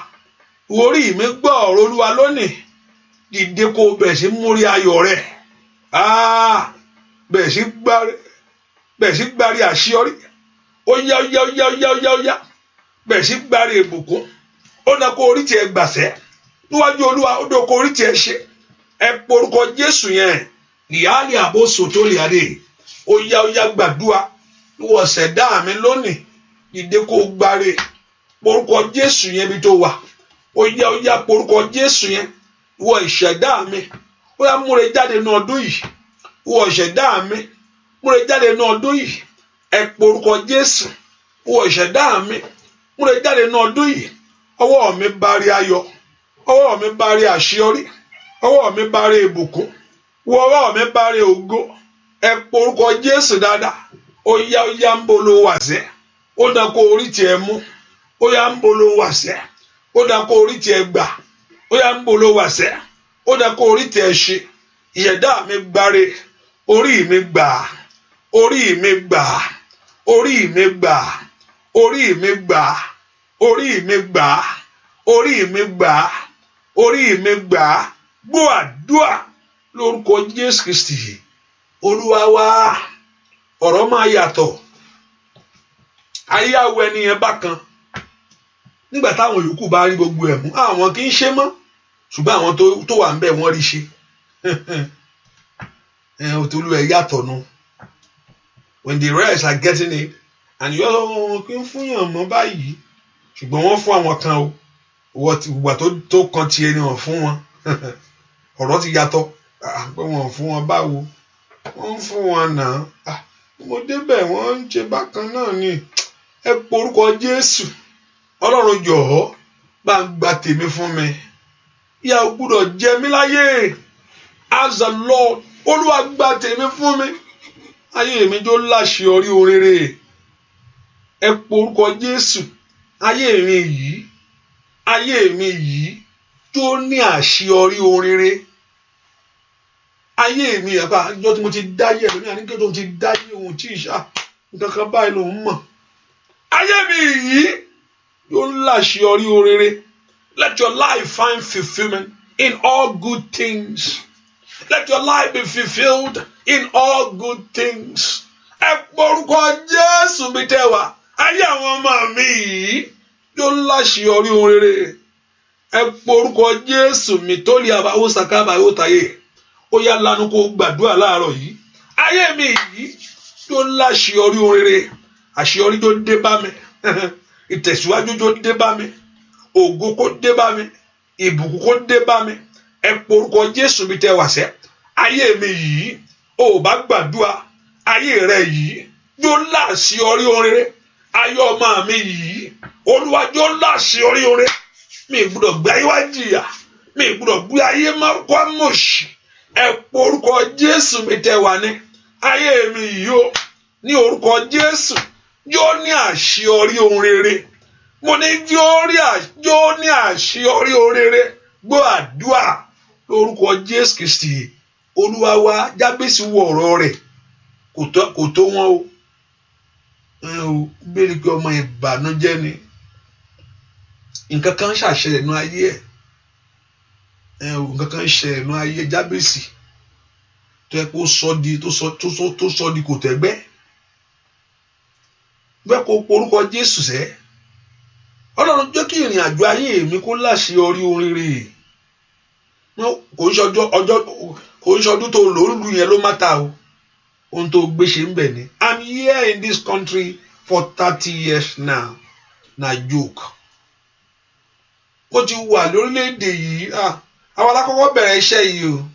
Orí mi gbọ́ ọ̀rọ̀ Olúwa lónìí. Dìde kó bẹ̀ sí múrí ayọ̀ rẹ̀. Bẹ̀ sí gbárí àṣeyọrí. Ó yá. Bẹ̀ sí gbárí ìbùkún. Ó dá kó orí tiẹ̀ gbàṣẹ́. Níwájú Olúwa ó dó kó orí tiẹ̀ ṣe. Ẹ porúkọ Jésù yẹn. Ìyáàlì àbó sòtó lè adé. Ó yá gbàdúrà. Ìwọ ṣẹ̀dá mi lónìí. Dìde kó gbárí. Porúkọ Jésù yẹn bí tó wà. Ó yá porúkọ Jésù yẹn. Ìwọ ìṣẹ̀dá mi. Ó yá múre jáde ní ọdún yìí. Ìwọ ìṣẹ̀dá mi. Múre jáde ní ọdún yìí. Ẹ porúkọ Jésù. Ìwọ ìṣẹ̀dá mi. Múre jáde ní ọdún yìí. Ọwọ́ mi bá rí ayọ̀. Ọwọ́ mi bá rí àṣeyọrí. Ọwọ́ mi bá rí ìbùkún. Ọwọ́ mi bá rí ògo. Ẹ porúkọ Jésù dáadáa. Ó yá ń bolo wàṣẹ. Ó dá kó orí tiẹ̀ mú. Ó yá ń bolo wàṣẹ. Ó dá kó orí tiẹ̀ gbà. Ó yá ń bolo wàṣẹ. Ó dá kó orí tiẹ̀ ṣe. Ìyẹ̀dá mi gbáre. Orí mi gbà. Orí mi gbà. Orí mi gbà. Orí mi gbà. Orí mi gbà. Orí mi gbà. Orí mi gbà. Gbọ́ àdúrà lórúkọ Jésù Kristi. Olúwa wa. Ọ̀rọ̀ máa yàtọ̀. Ayé àwọ̀ ẹniyẹn bákan. Nígbà táwọn yòókù bá rí gbogbo ẹ̀ mú, àwọn kì í ṣe mọ́. Ṣùgbọ́n àwọn tó wà ń bẹ̀ wọ́n rí ṣe. Òtólú ẹ̀ yàtọ̀ nu. When the rest are getting it, and yọ kí n fún yàn mọ́ báyìí. Ṣùgbọ́n wọ́n fún àwọn kan o. Ìwà tó kan tiẹ̀ ni wọ́n fún wọn. Ọ̀rọ̀ ti yàtọ̀. Pé wọ́n fún wọn báwo. Wọ́n fún wọn náà. Mo débẹ̀ wọ́n ń ṣe bákan náà ni. Ẹ porúkọ Jésù. Ọlọ́run jọ̀ọ́ bá ń gba tèmi fún mi. Ìyà ò gbúdọ̀ jẹ mí láyé. As the Lord, Olúwa gba tèmi fún mi. Ayé mi jó láṣeyọrí oréré. Ẹ porúkọ Jésù. Ayé mi yìí tó ní àṣeyọrí oréré. Ayé mi àbá àjọ tí mo ti dáyé ẹ̀rọ ní àníkẹ́ tó ti dáyé ohun tí ìṣá nǹkan kan báyìí lòun mọ̀. Ayé mi yìí yóò láṣeyọrí oréré. Let your life find fulfillment in all good things. Let your life be fulfilled in all good things. Ẹ porúkọ Jésù mi tẹ́wà. Ayé àwọn ọmọ mi yìí yóò láṣeyọrí oréré. Ẹ porúkọ Jésù mi tó lè àbáwò sàkábà yóò tàyè. Ó yá lanu kó gbàdúrà láàárọ̀ yìí. Ayé mi yìí yóò láṣeyọrí oréré. Àṣeyọrí tó dé bá mi. Ìtẹ̀síwájú tó dé bá mi. Ògo kó dé bá mi. Ìbùkún kó dé bá mi. Ẹ porúkọ Jésù mi tẹ́ wàṣẹ́. Ayé mi yìí ò bá gbàdúrà. Ayé rẹ yìí yóò láṣeyọrí oréré. Ayé ọmọ mi yìí Olúwa yóò láṣeyọrí oréré. Mi gbọ́dọ̀ gbé ayé wá jìyà. Mi gbọ́dọ̀ gbé ayé má kó mọ̀ṣì. Ẹ porúkọ Jésù mi tẹ́ wà ní. Ayé mi yìí ó ní orúkọ Jésù yóò ní àṣeyọrí ohun rere. Mo ní yóò ní àṣeyọrí ohun rere. Gbọ́ àdúrà lórúkọ Jésù Kristi. Olúwa wa. Jábésì wọ ọ̀rọ̀ rẹ̀ kò tó wọn o. Bẹ́ẹ̀ ni pé ọmọ ìbànújẹ́ ni. Nǹkan kan ṣàṣẹlẹ̀ nínú ayé ẹ̀. nǹkan kan ṣe ẹnu ayé Jábésì tó yẹ kó sọ di kò tẹ́gbẹ́ bẹ́ẹ̀ kó porúkọ Jésù sẹ́ Ọlọ́run jẹ́ kí ìrìn àjò ayé mi kó láṣeyọrí ohun rere kò ń ṣọdún tó lò ń lu yẹn ló má ta o ohun tó gbé ṣe ń bẹ̀ ni I'm here in this country for 30 years now na joke mo ti wà lórílẹ̀‐èdè yìí àwa lákọ́kọ́ bẹ̀rẹ̀ iṣẹ́ yìí o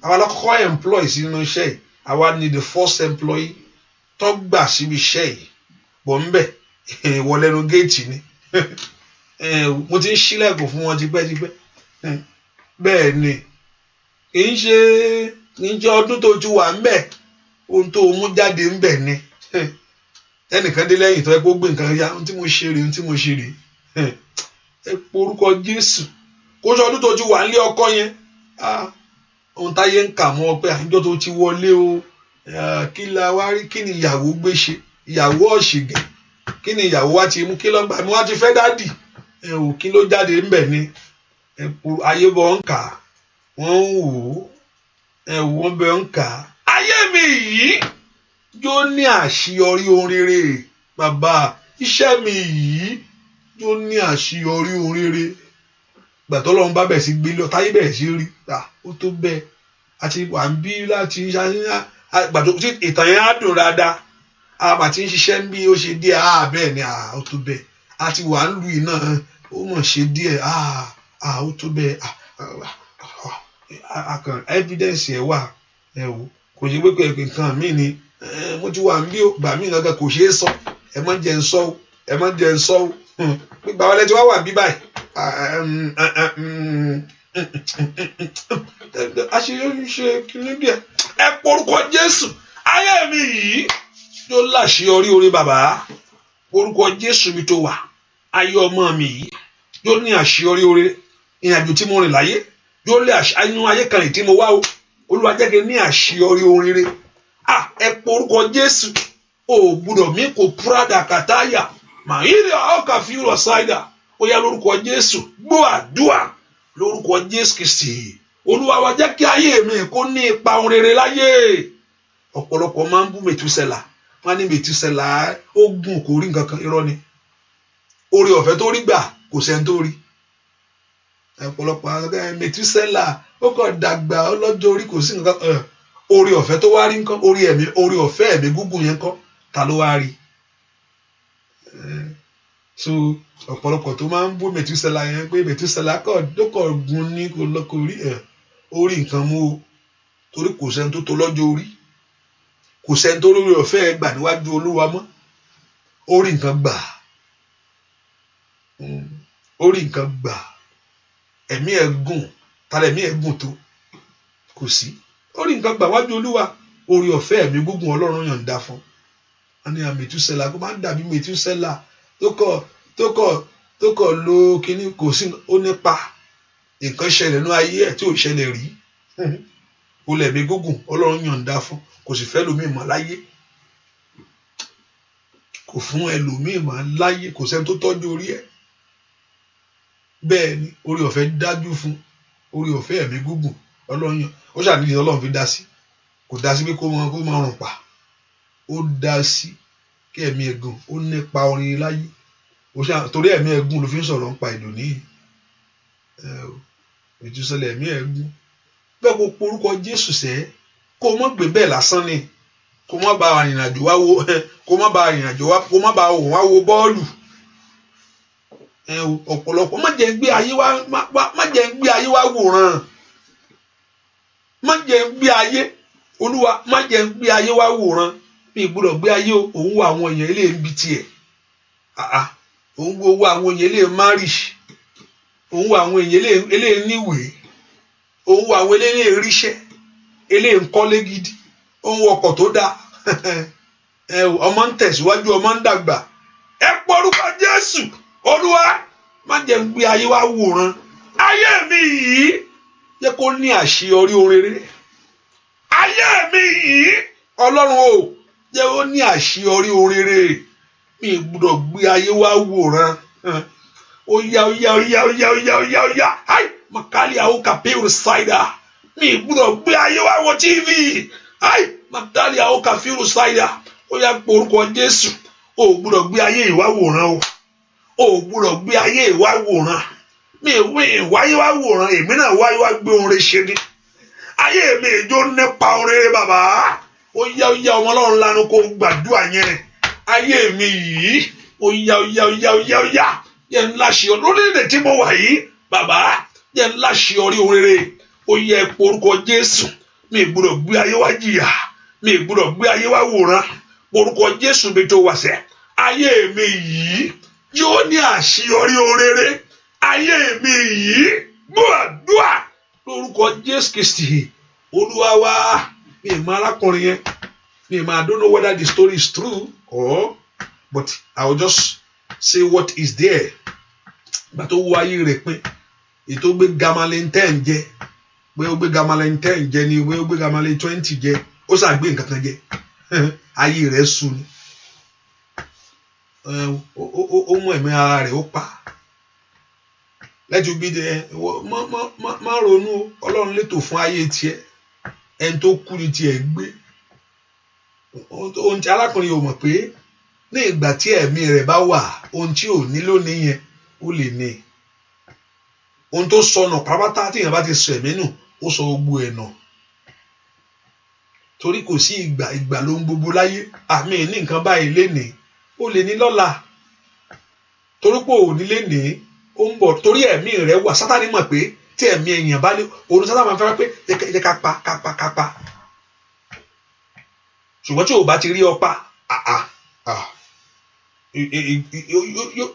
àwa lákọ́kọ́ employ sínú iṣẹ́ yìí àwa ni the first employee tó gbà síbi iṣẹ́ yìí bọ̀ ń bẹ̀ wọlé nu géètì ni mo ti ń ṣílẹ̀kùn fún wọn tipẹ́tipẹ́ bẹ́ẹ̀ ni kì í ṣe ọdún tó ti wà ń bẹ̀ ohun tó mú jáde ń bẹ̀ ni ẹnìkan dé lẹ́yìn tó ẹ kó gbé nǹkan ya ohun tí mo ṣe rè ẹ porúkọ Jésù kó ṣe ọdún tó ti wà nílé ọkọ yẹn ohun táyé ń kà mọ́ pé àjọ tó ti wọlé o kí la wá rí kí ni ìyàwó gbé ṣe ìyàwó ọ̀ṣìgẹ̀ kí ni ìyàwó wa ti mú kí lọ́gbà mi wá ti fẹ́ dádì kí ló jáde ń bẹ̀ ni ayé bọ̀ ń kà wọ́n ń wò wọ́n bẹ̀ ń kà ayé mi yìí yóò ní àṣeyọrí ohun rere bàbá iṣẹ́ mi yìí yóò ní àṣeyọrí ohun rere gbàtọ́ Ọlọ́run bá bẹ̀ sí gbé lọ táyé bẹ̀ sí rí ó tó bẹ́ẹ̀ àti wà ń bí láti gbàtọ́ tí ìtàn yẹn á dùn dáadáa àti ń ṣiṣẹ́ ń bí ó ṣe díẹ̀ bẹ́ẹ̀ ni ó tó bẹ́ẹ̀ àti wà ń lu iná ó mọ̀ ṣe díẹ̀ ó tó bẹ́ẹ̀ akàn evidence ẹ̀ wà wò kò ṣe pé nǹkan mí ni mo ti wà ń bí gbà mí gangan kò ṣeé sọ ẹ má jẹ́ ń sọ ó gbà wọlé tí wọ́n wà bí báyìí àṣeyọrí ṣe kíní díẹ̀ ẹ porúkọ Jésù ayé mi yìí yóò láṣeyọrí orí bàbá orúkọ Jésù mi tó wà ayé ọmọ mi yìí yóò ní àṣeyọrí orí ìrìnàjò tí mo rìn láyé yóò lé inú ayé kan tí mo wá o Olúwa jẹ́ kí n ní àṣeyọrí orí rere ẹ porúkọ Jésù o gbúdọ̀ mí kò prada kàtáyà màá yí ni ọkà fi rọ̀ ṣáìdà ó yá lórúkọ Jésù gbọ́ àdúà lórúkọ Jésù Kristi Olúwa wa jẹ́ kí ayé mi kó ní ipa ohun rere láyé ọ̀pọ̀lọpọ̀ máa ń bú Mètúsẹ́là wọ́n ní Mètúsẹ́là ó gùn kò rí nǹkan kan irọ́ ni oore ọ̀fẹ́ tó rí gbà kò sẹ́ni tó rí ọ̀pọ̀lọpọ̀ Mètúsẹ́là ó kàn dàgbà ọlọ́jọ́ orí kò sí nǹkan oore ọ̀fẹ́ tó wá rí nǹkan oore ọ̀fẹ́ ẹ̀mí gúngùn yẹn kọ́ ta ló wá rí so ọ̀pọ̀lọpọ̀ tó máa ń bú Mètúsẹ́là yẹn pé Mètúsẹ́là ló kọ̀ gun ní kò lọ́kọ̀ orí nǹkan mú o torí kò sẹ́ni tó tó lọ́jọ́ orí kò sẹ́ni tó lórí ọ̀fẹ́ gbà níwájú Olúwa mọ́ orí nǹkan gbà ẹ̀mí ẹ̀ gùn tàbí ẹ̀mí ẹ̀ gùn tó kò sí orí nǹkan gbà wájú Olúwa orí ọ̀fẹ́ ẹ̀mí gúngùn Ọlọ́run yọ̀ǹda fún wọn ní Mètúsẹ́là kó máa ń dàbí Mètúsẹ́là tó kọ̀ lo kíní kò sí ó nípa nǹkan ṣẹlẹ̀ ní ayé ẹ̀ tí ò ṣẹlẹ̀ rí olè ẹ̀mí gúngùn Ọlọ́run yọ̀ǹda fún kò sì fẹ́ lómi mọ́ láyé kò fún ẹlòmíì mọ́ láyé kò sẹ́ni tó tọ́jú orí ẹ̀ bẹ́ẹ̀ ni orí ọ̀fẹ́ dájú fún orí ọ̀fẹ́ ẹ̀mí gúngùn Ọlọ́run yàn ó ṣàdídì Ọlọ́run fi dá sí kò dá sí pé kó máa rùn pa ó dá sí kí ẹ̀mí ẹ̀gùn ó nípa orin láyé torí ẹ̀mí ẹ̀gùn ló fi ń sọ̀rọ̀ ń pa ìlú níyì Mètúsẹ́là ẹ̀mí ẹ̀gùn bẹ́ẹ̀ kó porúkọ Jésù sẹ́ kó má gbé bẹ́ẹ̀ lásán ni kó má ba arìnrìnàjò wá wo bọ́ọ̀lù ọ̀pọ̀lọpọ̀ má jẹ́ gbé ayé wá wòran má jẹ́ gbé ayé Olúwa má jẹ́ gbé ayé wá wòran mi gbọ́dọ̀ gbé ayé òun wo àwọn èèyàn ilé ń bi tiẹ̀ òun wo àwọn èèyàn ilé marriage òun wo àwọn èèyàn ilé níwèé òun wo àwọn ilé ríṣẹ́ ilé ńkọ́lé gidi òun wo ọkọ̀ tó dáa ọmọ ń tẹ̀síwájú ọmọ ń dàgbà ẹ porúkọ Jésù Olúwa má jẹ́ ń gbé ayé wá wòran ayé mi yìí yẹ kó ní àṣeyọrí ohun rere ayé mi yìí Ọlọ́run o jẹ́ ó ní àṣeyọrí ohun rere mi gbọ́dọ̀ gbé ayé wá wòran ó yá makali auka pure cider mi gbọ́dọ̀ gbé ayé wa wo TV ai makali auka pure cider ó yá porúkọ Jésù ó gbọ́dọ̀ gbé ayé ìwà wòran ó gbọ́dọ̀ gbé ayé ìwà wòran mi wáyé wá wòran èmi náà wáyé wá gbé oore ṣe ni ayé mi ìjó nípa oore bàbá ó yá ọmọ Ọlọ́run lanu kó gbàdúrà yẹn ayé mi yìí ó yá yẹn ńlá ṣe ọ lórílẹ̀ tí mo wà yìí bàbá yẹn ńlá ṣe ọ rí oore ó yẹ porúkọ Jésù mi gbọ́dọ̀ gbé ayé wá jìyà mi gbọ́dọ̀ gbé ayé wá wòran porúkọ Jésù mi tó wà sẹ́ ayé mi yìí yóò ní àṣeyọrí oore ayé mi yìí gbọ́dọ̀ lórúkọ Jésù Kristi Olúwa wa mi máa arákùnrin yẹn mi máa I don't know whether the story is true or but I will just say what is there gbà tó wo ayé rẹ̀ pín ètò gbé Gamaliel 10 jẹ pé ó gbé Gamaliel 10 jẹ ni pé ó gbé Gamaliel 20 jẹ ó ṣàgbé nǹkan kan jẹ ayé rẹ̀ sú ni ó mú ẹ̀mí ara rẹ̀ ó pa let you be there má ronú Ọlọ́run létò fún ayé tiẹ̀ ẹni tó kú ni tiẹ̀ gbé ohun tí alákùnrin yóò mọ̀ pé ní ìgbà tí ẹ̀mí rẹ̀ bá wà ohun tí ò ní lónìí yẹn ó lè ní ohun tó sọnù pátápátá tí èèyàn bá ti sọ ẹ̀mí nù ó sọ gbogbo ẹ̀ nà torí kò sí ìgbà ló ń gbogbo láyé àmì ní nǹkan báyìí lénìí ó lè ní lọ́la torí pé ò ní lénìí ó ń bọ̀ torí ẹ̀mí rẹ̀ wà Sátánì mọ̀ pé tí ẹ̀mí èèyàn bá ní òun Sátánì máa fẹ́ràn pé jẹ́ ká pa ṣùgbọ́n tí ò bá ti rí ọ pa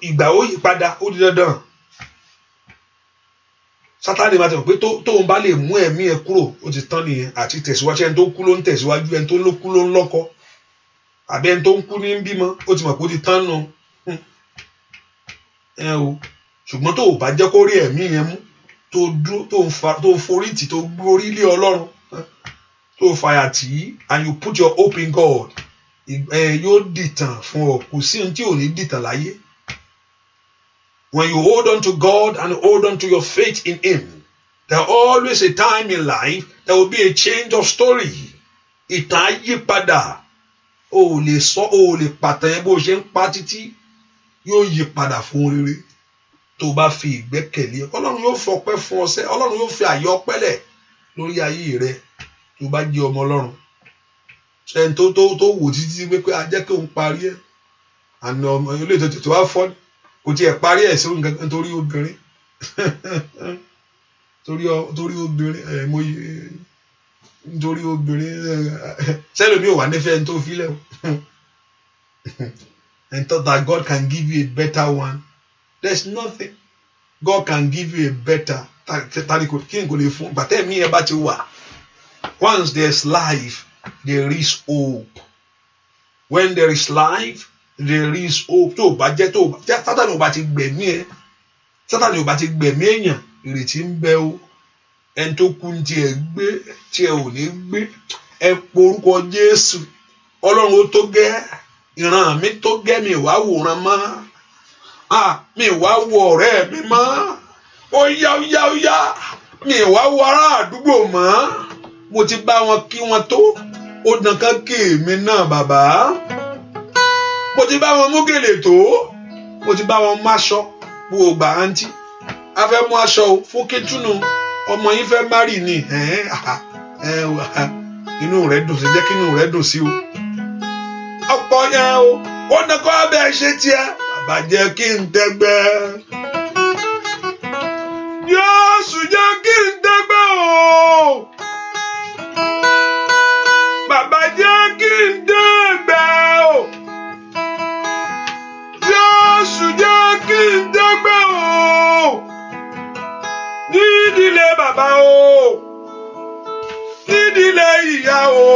ìgbà ó yí padà ó di dandan Sátánì máa tẹ̀ pé tóun bá lè mú ẹ̀mí ẹ kúrò ó ti tán nìyẹn àti tẹ̀síwájú ẹni tó kú ló ń tẹ̀síwájú ẹni tó kú ló ń lọ́kọ àbí ẹni tó ń kú ní bímọ ó ti mọ̀ pé ó ti tán nù ṣùgbọ́n tó bá jẹ́ kó rí ẹ̀mí yẹn mú tó dúró tó forí tì tó gbórí lé Ọlọ́run tó fàyà tì í and you put your hope in God yóò dìtàn fún ọ kò sí ohun tí ò ní dìtàn láyé. When you hold on to God and hold on to your faith in Him, there always a time in life there will be a change of story. Ìtàn á yí padà o ò lè sọ o ò lè pàtàn yẹn bó ṣe ń pa títí yóò yí padà fún rere tó bá fi ìgbẹ́kẹ̀lé Ọlọ́run yóò fọpẹ́ fún ọ sẹ́ Ọlọ́run yóò fi àyè ọpẹ́ lẹ̀ lórí ayé rẹ tó bá jẹ́ ọmọ Ọlọ́run ṣẹ́ni tó wò títí pé a jẹ́ kí òun parí ẹ̀ àná ọmọ ilé ètò tó wá fọ́ kò tiẹ̀ parí ẹ̀ sí nǹkan nítorí obìnrin torí obìnrin mo yẹ nítorí obìnrin sẹ́lómi ò wà nífẹ̀ẹ́ tó filẹ̀ o and thought that God can give you a better one. There's nothing. God can give you a better. But tell me about you. Once there's life, there is hope. When there is life, there is hope. Sátánì ò bá ti gbẹ̀mí ẹ. Sátánì ò bá ti gbẹ̀mí èèyàn. Ìrètí ń bẹ o. Ẹni tó kú tí ẹ gbé, tí ẹ ò ní gbé. Ẹ porúkọ Jésù. Ọlọ́run ó tó gẹ́. Ìran mi tó gẹ́ mi wá wòran mọ́. Mi wá wo ọ̀rẹ́ mi mọ́. Ó yá. Mi wá wo ará àdúgbò mọ́. Mo ti bá wọn kí wọn tó. Ó dàn kán kí èmi náà bàbá. Mo ti bá wọn mú gèlè tó. Mo ti bá wọn máṣọ. Gbogbo gbà àǹtí. A fẹ́ mú aṣọ fún Kétúnù. Ọmọ yín fẹ́ márì ni. Inú rẹ̀ dùn sí jẹ́ kí inú rẹ̀ dùn sí o. Ọ̀pọ̀ yẹn o. Ó dàn kán abẹ́ ṣe tiẹ̀. Bàbá jẹ́ kí n tẹ́gbẹ́. Jésù jẹ́ kí n tẹ́gbẹ́ o. Bàbá jẹ́ kí n tẹ́gbẹ́ o. Jésù jẹ́ kí n tẹ́gbẹ́ o. Nídìílé bàbá o. Nídìílé ìyá o.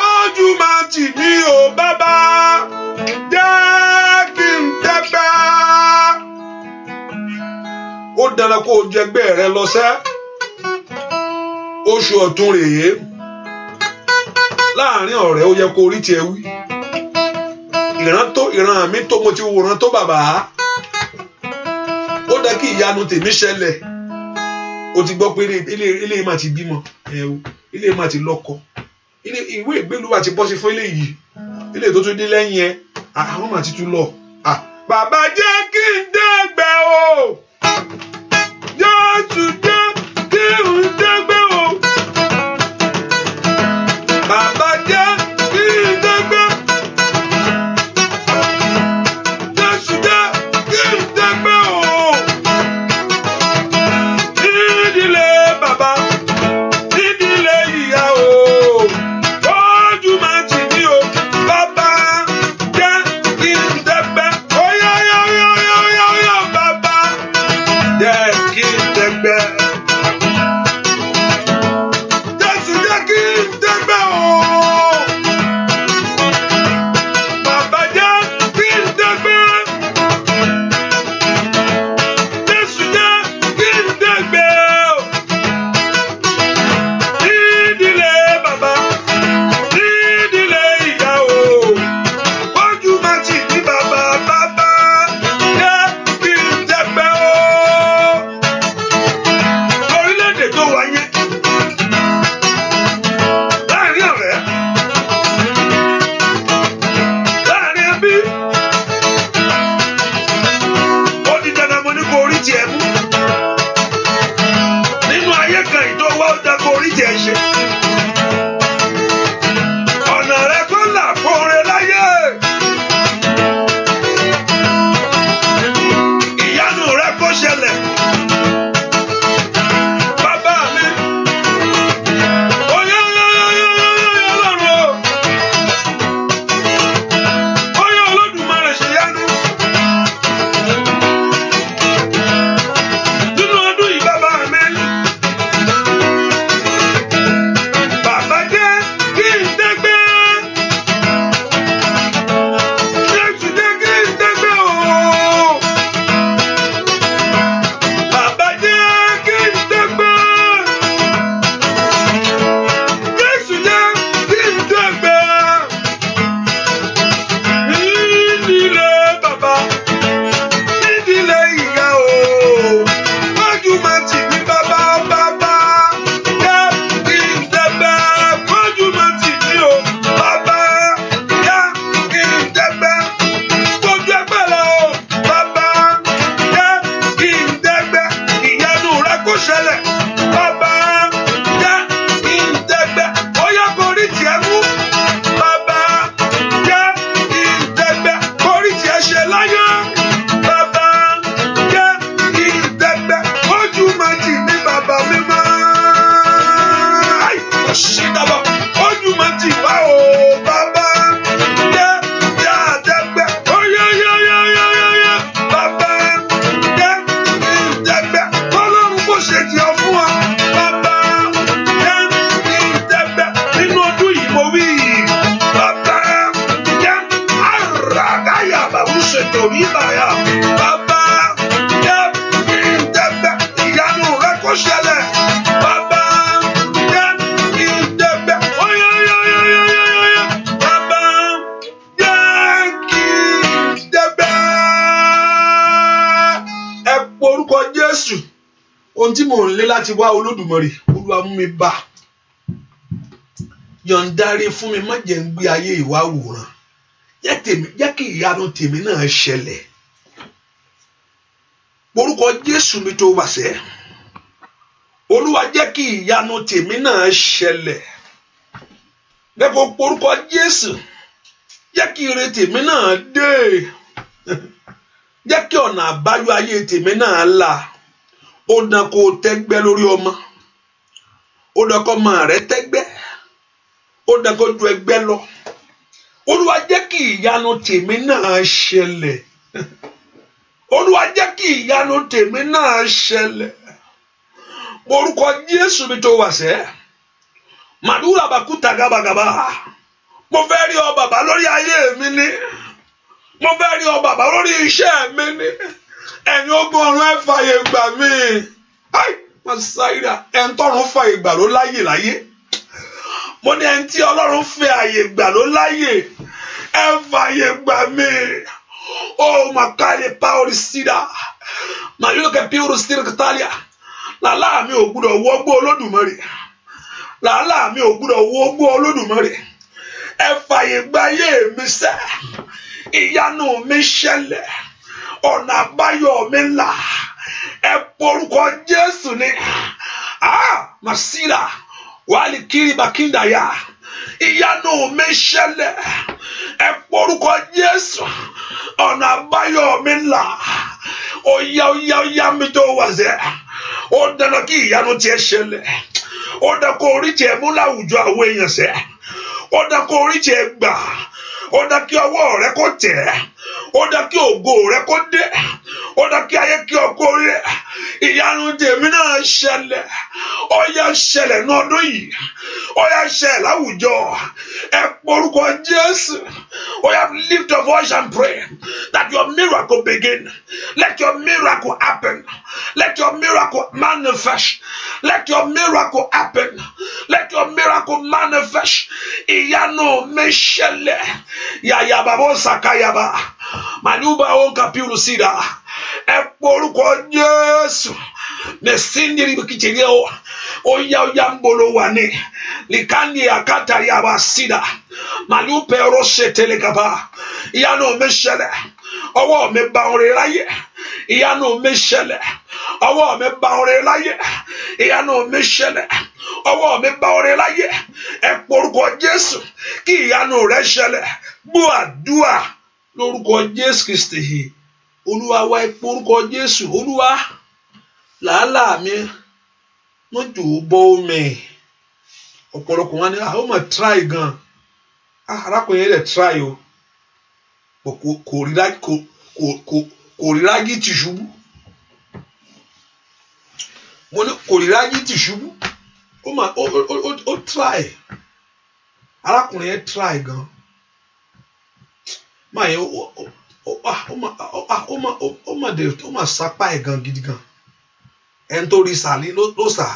Ojú máa tì mí o bàbá. Jẹ́ kí n tẹ́gbẹ́. Ó dára kó o jẹgbẹ́ rẹ lọ sẹ́. Oṣù ọ̀tún rèé. Láàárín ọ̀rẹ́ ó yẹ kó rí tiẹ̀ wí. Ìran mi tó mo ti wòran tó bàbá. Ó dá kí ìyanu tèmi ṣẹlẹ̀. O ti gbọ́ pé ilé máa ti bímọ, ilé máa ti lọ́kọ, ìwé ìgbélú wa ti bọ́ sí fún ilé yìí, ilé tó tún dé lẹ́yìn ẹ àwọn máa ti tún lọ. Bàbá jẹ́ kí n dàgbà o, Jésù jẹ́ kí n dàgbà o, bàbá jẹ́ kí n dàgbà, Jésù jẹ́ kí n dàgbà o. Nídìílé bàbá, nídìílé ìyá o, ojú máa tì mí o, bàbá jẹ́ kí n dàgbà. Bàbá jẹ́ kí n dàgbà. Jésù jẹ́ kí n dàgbà o. Bàbá jẹ́ kí n dàgbà. Jésù jẹ́ kí n dàgbà. Nídìílé bàbá, nídìílé ìyá o, ojú máa tì mí bàbá, bàbá jẹ́ kí n dàgbà o. Lórílẹ̀-èdè tó wáyé, láàrin ọ̀rẹ́, láàrin ẹbí, ó di dandan mo ní kó orí tiẹ̀ mú. Nínú ayé kan ìtò wá ó dá kó orí tiẹ̀ ṣe. Ọ̀nà rẹ kó là fóore láyé. Ìyanu rẹ kó ṣẹlẹ̀. Bàbá mi, oyè Ọlọ́run o, oyè Olódùmarè ṣe yanu. Nínú ọdún yìí bàbá mi, bàbá jẹ́ kí n dàgbà. Jésù jẹ́ kí n dàgbà o. Bàbá jẹ́ kí n dàgbà. Jésù jẹ́ kí n dàgbà. Nídìílé bàbá, nídìílé ìyá o, ojú máa tì mí bàbá, bàbá jẹ́ kí n dàgbà. Ojú máa tì mí o, bàbá jẹ́ kí n dàgbà. Ojú ẹgbẹ́ lọ o, bàbá jẹ́ kí n dàgbà. Ìyanu rẹ kó ṣẹlẹ̀, bàbá jẹ́ kí n dàgbà. Ó yá kó rí tiẹ̀ mú, bàbá jẹ́ kí n dàgbà. Kó rí tiẹ̀ ṣe láyé, bàbá jẹ́ kí n dàgbà. Ojú máa tì mí bàbá mi mọ́. Ṣídàbọ̀, ojú máa tì wá o, bàbá jẹ́ dàgbà. Ó yá, bàbá jẹ́ kí n dàgbà. Ọlọ́run kò ṣe tiẹ̀ fún wa, bàbá jẹ́ kí n dàgbà. Nínú ọdún yìí mo wí, bàbá jẹ́ àràgáyà bàbá ṣètò mi bàyà, bàbá jẹ́ kí n dàgbà. Ìyanu rẹ kó ṣẹlẹ̀, bàbá jẹ́ kí n dàgbà. Ó yá, bàbá jẹ́ kí n dàgbà. Ẹ po orúkọ Jésù. Ohun tí mò ń lé láti wá Olódùmarè, Olúwa mú mi bá. Yọ̀ǹdarí fún mi, má jẹ́ ń gbé ayé ìwà wòran. Jẹ́ kí ìyanu tèmi náà ṣẹlẹ̀. Orúkọ Jésù mi tó wà sẹ́. Olúwa jẹ́ kí ìyanu tèmi náà ṣẹlẹ̀. Lẹ́kọ̀ọ́ orúkọ Jésù. Jẹ́ kí ire tèmi náà dé. Jẹ́ kí ọ̀nà àbáyọ ayé tèmi náà là. Ó dán kó tẹ́gbẹ́ lórí ọmọ. Ó dán kó ọmọ rẹ tẹ́gbẹ́. Ó dán kó ju ẹgbẹ́ lọ. Olúwa jẹ́ kí ìyanu tèmi náà ṣẹlẹ̀. Olúwa jẹ́ kí ìyanu tèmi náà ṣẹlẹ̀. Orúkọ Jésù mi tó wà sẹ́. Màdúrà bàkútà gábàgàbà. Mo fẹ́ rí ọ bàbá lórí ayé mi ní. Mo fẹ́ rí ọ bàbá lórí iṣẹ́ mi ní. Ẹ̀yin ogun ọ̀run ẹ fàyè gbà mí. Màsáìrà ẹ̀ ń tọrùn fàyè gbà ló láyè láyé. Mo ní ẹni tí Ọlọ́run fẹ́ àyè gbà ló láyè. Ẹ fàyè gbà mí. Oh, makale paori sida. Mayuke piuru stir katalia. Làálàá mi ò gbúdọ̀ wọgbó Olódùmarè. Làálàá mi ò gbúdọ̀ wọgbó Olódùmarè. Ẹ fàyè gba ayé mi sẹ́. Ìyanu mi ṣẹlẹ̀. Ọ̀nà àbáyọ mi là. Ẹ porúkọ Jésù ni. Masira. Wali kiri bakinda ya. Ìyanu mi ṣẹlẹ̀. Ẹ porúkọ Jésù. Ọ̀nà àbáyọ mi là. Oya mi tó wà zẹ́. Ó dáná kí ìyanu tiẹ̀ ṣẹlẹ̀. Ó dá kó orí tiẹ̀ mú láwùjọ àwọn èèyàn sẹ́. Ó dá kó orí tiẹ̀ gbà. Ó dá kí ọwọ́ rẹ kó tẹ̀. Ó dá kí ògo rẹ kó dé. Ó dá kí ayé kí ọkọ rẹ. Ìyanu tèmi náà ṣẹlẹ̀. Ó yá ṣẹlẹ̀ ní ọdún yìí. Ó yá ṣẹlẹ̀ láwùjọ. Ẹ porúkọ Jésù. Ó yá lift your voice and pray that your miracle begin. Let your miracle happen. Let your miracle manifest. Let your miracle happen. Let your miracle manifest. Ìyanu mi ṣẹlẹ̀. Yàyàbá bó sàkáyàbá. Màlúbà ó kàpírù sídà. Ẹ porúkọ Jésù. Mẹsìndìrì kìtìrì ó. Oya mbolo wani. Likandi akata yaba sídà. Màlúbà ẹ̀rọ ṣe tẹlẹkàbá. Ìyanu mi ṣẹlẹ̀. Ọwọ́ mi bá orin láyé. Ìyanu mi ṣẹlẹ̀. Ọwọ́ mi bá orin láyé. Ìyanu mi ṣẹlẹ̀. Ọwọ́ mi bá orin láyé. Ẹ porúkọ Jésù. Kí ìyanu rẹ ṣẹlẹ̀. Gbọ́ àdúà lórúkọ Jésù Kristi. Olúwa wá ẹ porúkọ Jésù. Olúwa làálàá mi wọ́n jò ó bọ́ omi. Ọ̀pọ̀lọpọ̀ wọn ni ó mà try gan. Arákùnrin yẹn lè try o. Kò rí rágí ti ṣubú. Mo ní kò rí rágí ti ṣubú. Ó try. Arákùnrin yẹn try gan. Máa yẹn ó mà sápá ẹ̀ gan gidi gan. Ẹni tó rí sàlí ló sà.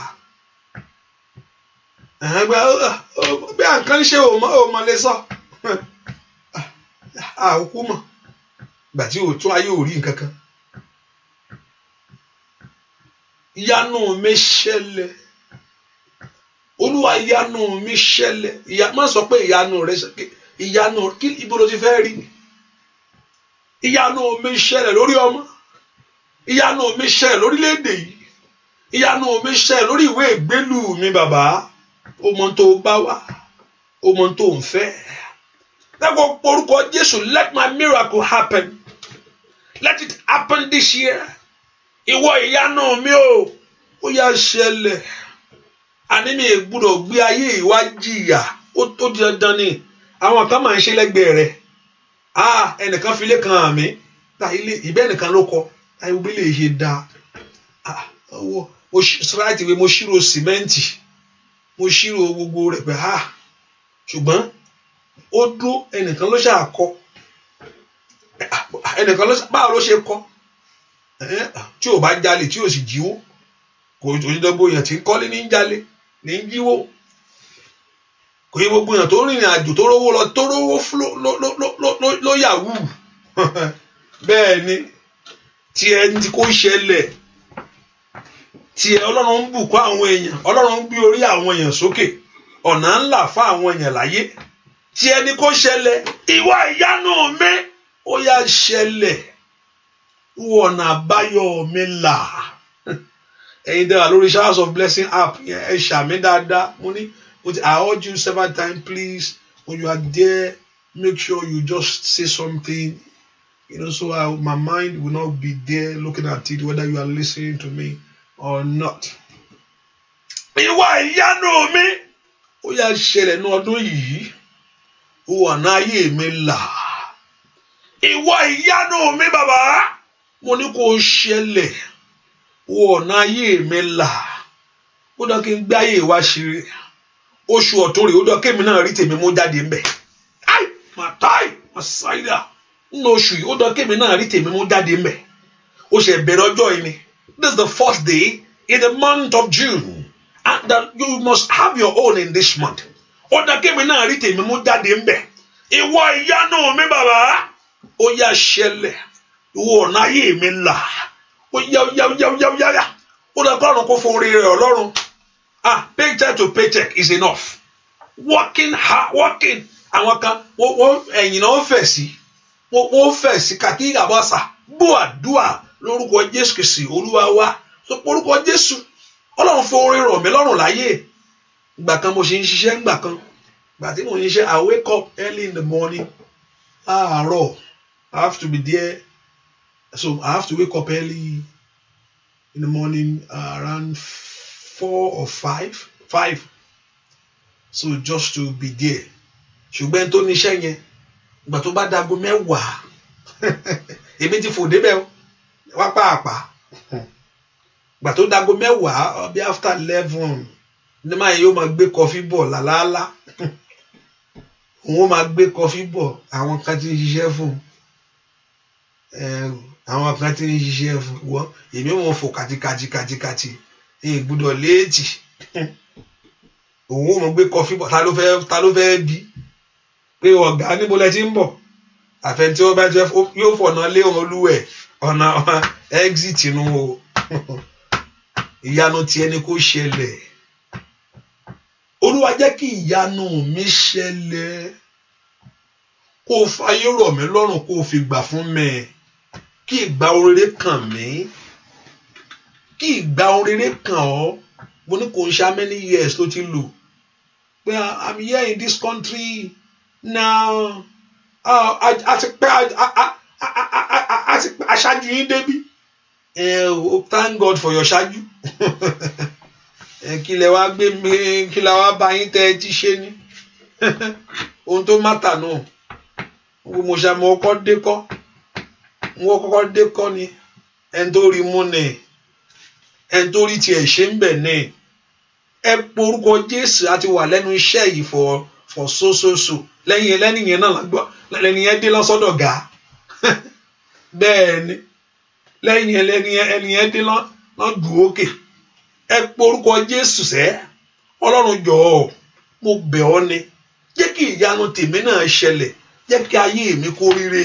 Bí àǹkan ṣe ò mọ lè sọ. Àwòkú mọ̀. Ìgbà tí ò tún ayé ò rí nǹkan kan. Ìyanu mi ṣẹlẹ̀. Olúwa ìyanu mi ṣẹlẹ̀. Má sọ pé ìyanu rẹ ṣẹlẹ̀. Ìyanu kí ibo ló ti fẹ́ rí. Ìyanu mi ṣẹlẹ̀ lórí ọmọ. Ìyanu mi ṣẹlẹ̀ lórílẹ̀-èdè yìí. Ìyanu mi ṣẹlẹ̀ lórí ìwé ìgbélú mi bàbá. O mọ tó bá wà. O mọ tó ń fẹ́. Lẹ́kọ̀ọ́ porúkọ Jésù, let my miracle happen. Let it happen this year. Ìwọ ìyanu mi o. Ó yá ṣẹlẹ̀. Àní mi gbọ́dọ̀ gbé ayé ìwà jìyà. Ó di dandan ni. Àwọn kan máa ń ṣe lẹ́gbẹ̀ẹ́ rẹ̀. Ẹnìkan fi ilé kan àmì. Ìbẹ́ ẹnìkan ló kọ. Ìwé lè ṣe dáa. Mo ṣírò sìmẹ́ǹtì. Mo ṣírò gbogbo rẹ̀ pé ṣùgbọ́n ó dúró ẹnìkan ló ṣàkọ. Ẹnìkan ló báwo ló ṣe kọ. Tí ò bá jalè tí ò sì jíwó. Kò ní dọ́gbó èèyàn tí ń kọ́lé ní ń jalè ní ń jíwó. Kò yẹ gbogbo èèyàn tó rìnrìn àjò tó rówó lọ tó rówó ló yahoo. Bẹ́ẹ̀ ni tí ẹni tí kò ṣẹlẹ̀ tí Ọlọ́run ń bùkún àwọn èèyàn, Ọlọ́run ń gbé orí àwọn èèyàn sókè, ọ̀nà ńlá fún àwọn èèyàn láyé. Tí ẹni kò ṣẹlẹ̀, ìwà ìyanu mi ó yá ṣẹlẹ̀. Ọ̀nà àbáyọ mi là. Ẹ̀yin dára lórí Showers of Blessing app ẹ ṣàmì dáadáa. I urge you several times, please, when you are there, make sure you just say something, so my mind will not be there looking at it, whether you are listening to me or not. Ìwà ìyanu mi ó yá ṣẹlẹ̀ ní ọdún yìí. Ọ̀nà ayé mi là. Ìwà ìyanu mi bàbá. Mo ní kó ṣẹlẹ̀. Ọ̀nà ayé mi là. Ó dá kí n gbé ayé wa ṣeré. Oṣù ọ̀tún rèé ó dọ́ kémi náà rí tèmi mú jáde ńbẹ̀. Màsáìdà. Nínú oṣù yìí ó dọ́ kémi náà rí tèmi mú jáde ńbẹ̀. Ó ṣe bẹ̀rẹ̀ ọjọ́ yìí ni. This is the first day in the month of June. And that you must have your own in this month. Ó dọ́ kémi náà rí tèmi mú jáde ńbẹ̀. Ìwọ ìyanu mi bàbá. ó yá ṣẹlẹ̀ ìwọ ọ̀nà ayé mi là ó yá ó dá kọ́run kó fún orí rẹ̀ ọlọ́run paycheck to paycheck is enough working hard working àwọn kan wọ́n ẹ̀yìn náà wọ́n fẹ̀ sí kàkí àbọ̀sà bó àdúà lórúkọ Jésù Kristi Olúwa wa tó porúkọ Jésù ọlọ́run fún orí rọ̀ mí lọ́rùn láyé ìgbà kan mo ṣe ń ṣiṣẹ́ ńgbà kan ìgbà tí mo ń ṣiṣẹ́ I wake up early in the morning àárọ̀ I have to be there so I have to wake up early in the morning around 4 or 5 so just to be there ṣùgbọ́n tó níṣẹ́ yẹn ìgbà tó bá dago 10 èmi ti fò débẹ̀ wá pàápàá ìgbà tó dago 10 bí after 11 ní máa yóò máa gbé kọfí bọ̀ làlálá òun máa gbé kọfí bọ̀ àwọn kan tí ń ṣiṣẹ́ fún àwọn kan tí ń ṣiṣẹ́ fún wọ́n èmi wọn fò kàtìkàtì èyí gbúdọ̀ léètì òun ò mọ̀ gbé kọfí bọ̀ ta ló fẹ́ bí pé ọ̀gá níbo lẹ ti ń bọ̀ àfẹn tí wọ́n bá jẹ́ yóò fọ̀nà lé wọn olúwẹ̀ ọ̀nà exit nù o ìyanu tí ẹni kò ṣẹlẹ̀ Olúwa jẹ́ kí ìyanu mi ṣẹlẹ̀ kó o fayé rọ̀ mí lọ́rùn kó o fi gbà fún mi kí ìgbà oréré kàn mí kí ìgbà oréré kàn ọ́ mo ní kò ń ṣe how many years ló ti lò pé I'm here in this country now àti pé aṣáájú yín débí thank God for your ṣáájú kí lẹ wá gbé mi kí lẹ wá bá yín tẹ ẹ ti ṣe ni ohun tó mátà náà mo ṣàmọ kọ́kọ́ dé kọ́ ni ẹni tó rí mú ni ẹni tó rí tiẹ̀ ṣe ń bẹ̀ ni ẹ porúkọ Jésù àti wà lẹ́nu iṣẹ́ yìí for so lẹ́yìn yẹn náà lágbọ́ lẹ́yìn yẹn dé lọ́sọ́dọ̀ gà bẹ́ẹ̀ ni lẹ́yìn yẹn dé lọ́dún òkè ẹ porúkọ Jésù sẹ́ Ọlọ́run jọ̀ọ́ mo bẹ̀ ọ́ ni jẹ́ kí ìyanu tèmi náà ṣẹlẹ̀ jẹ́ kí ayé mi kó rere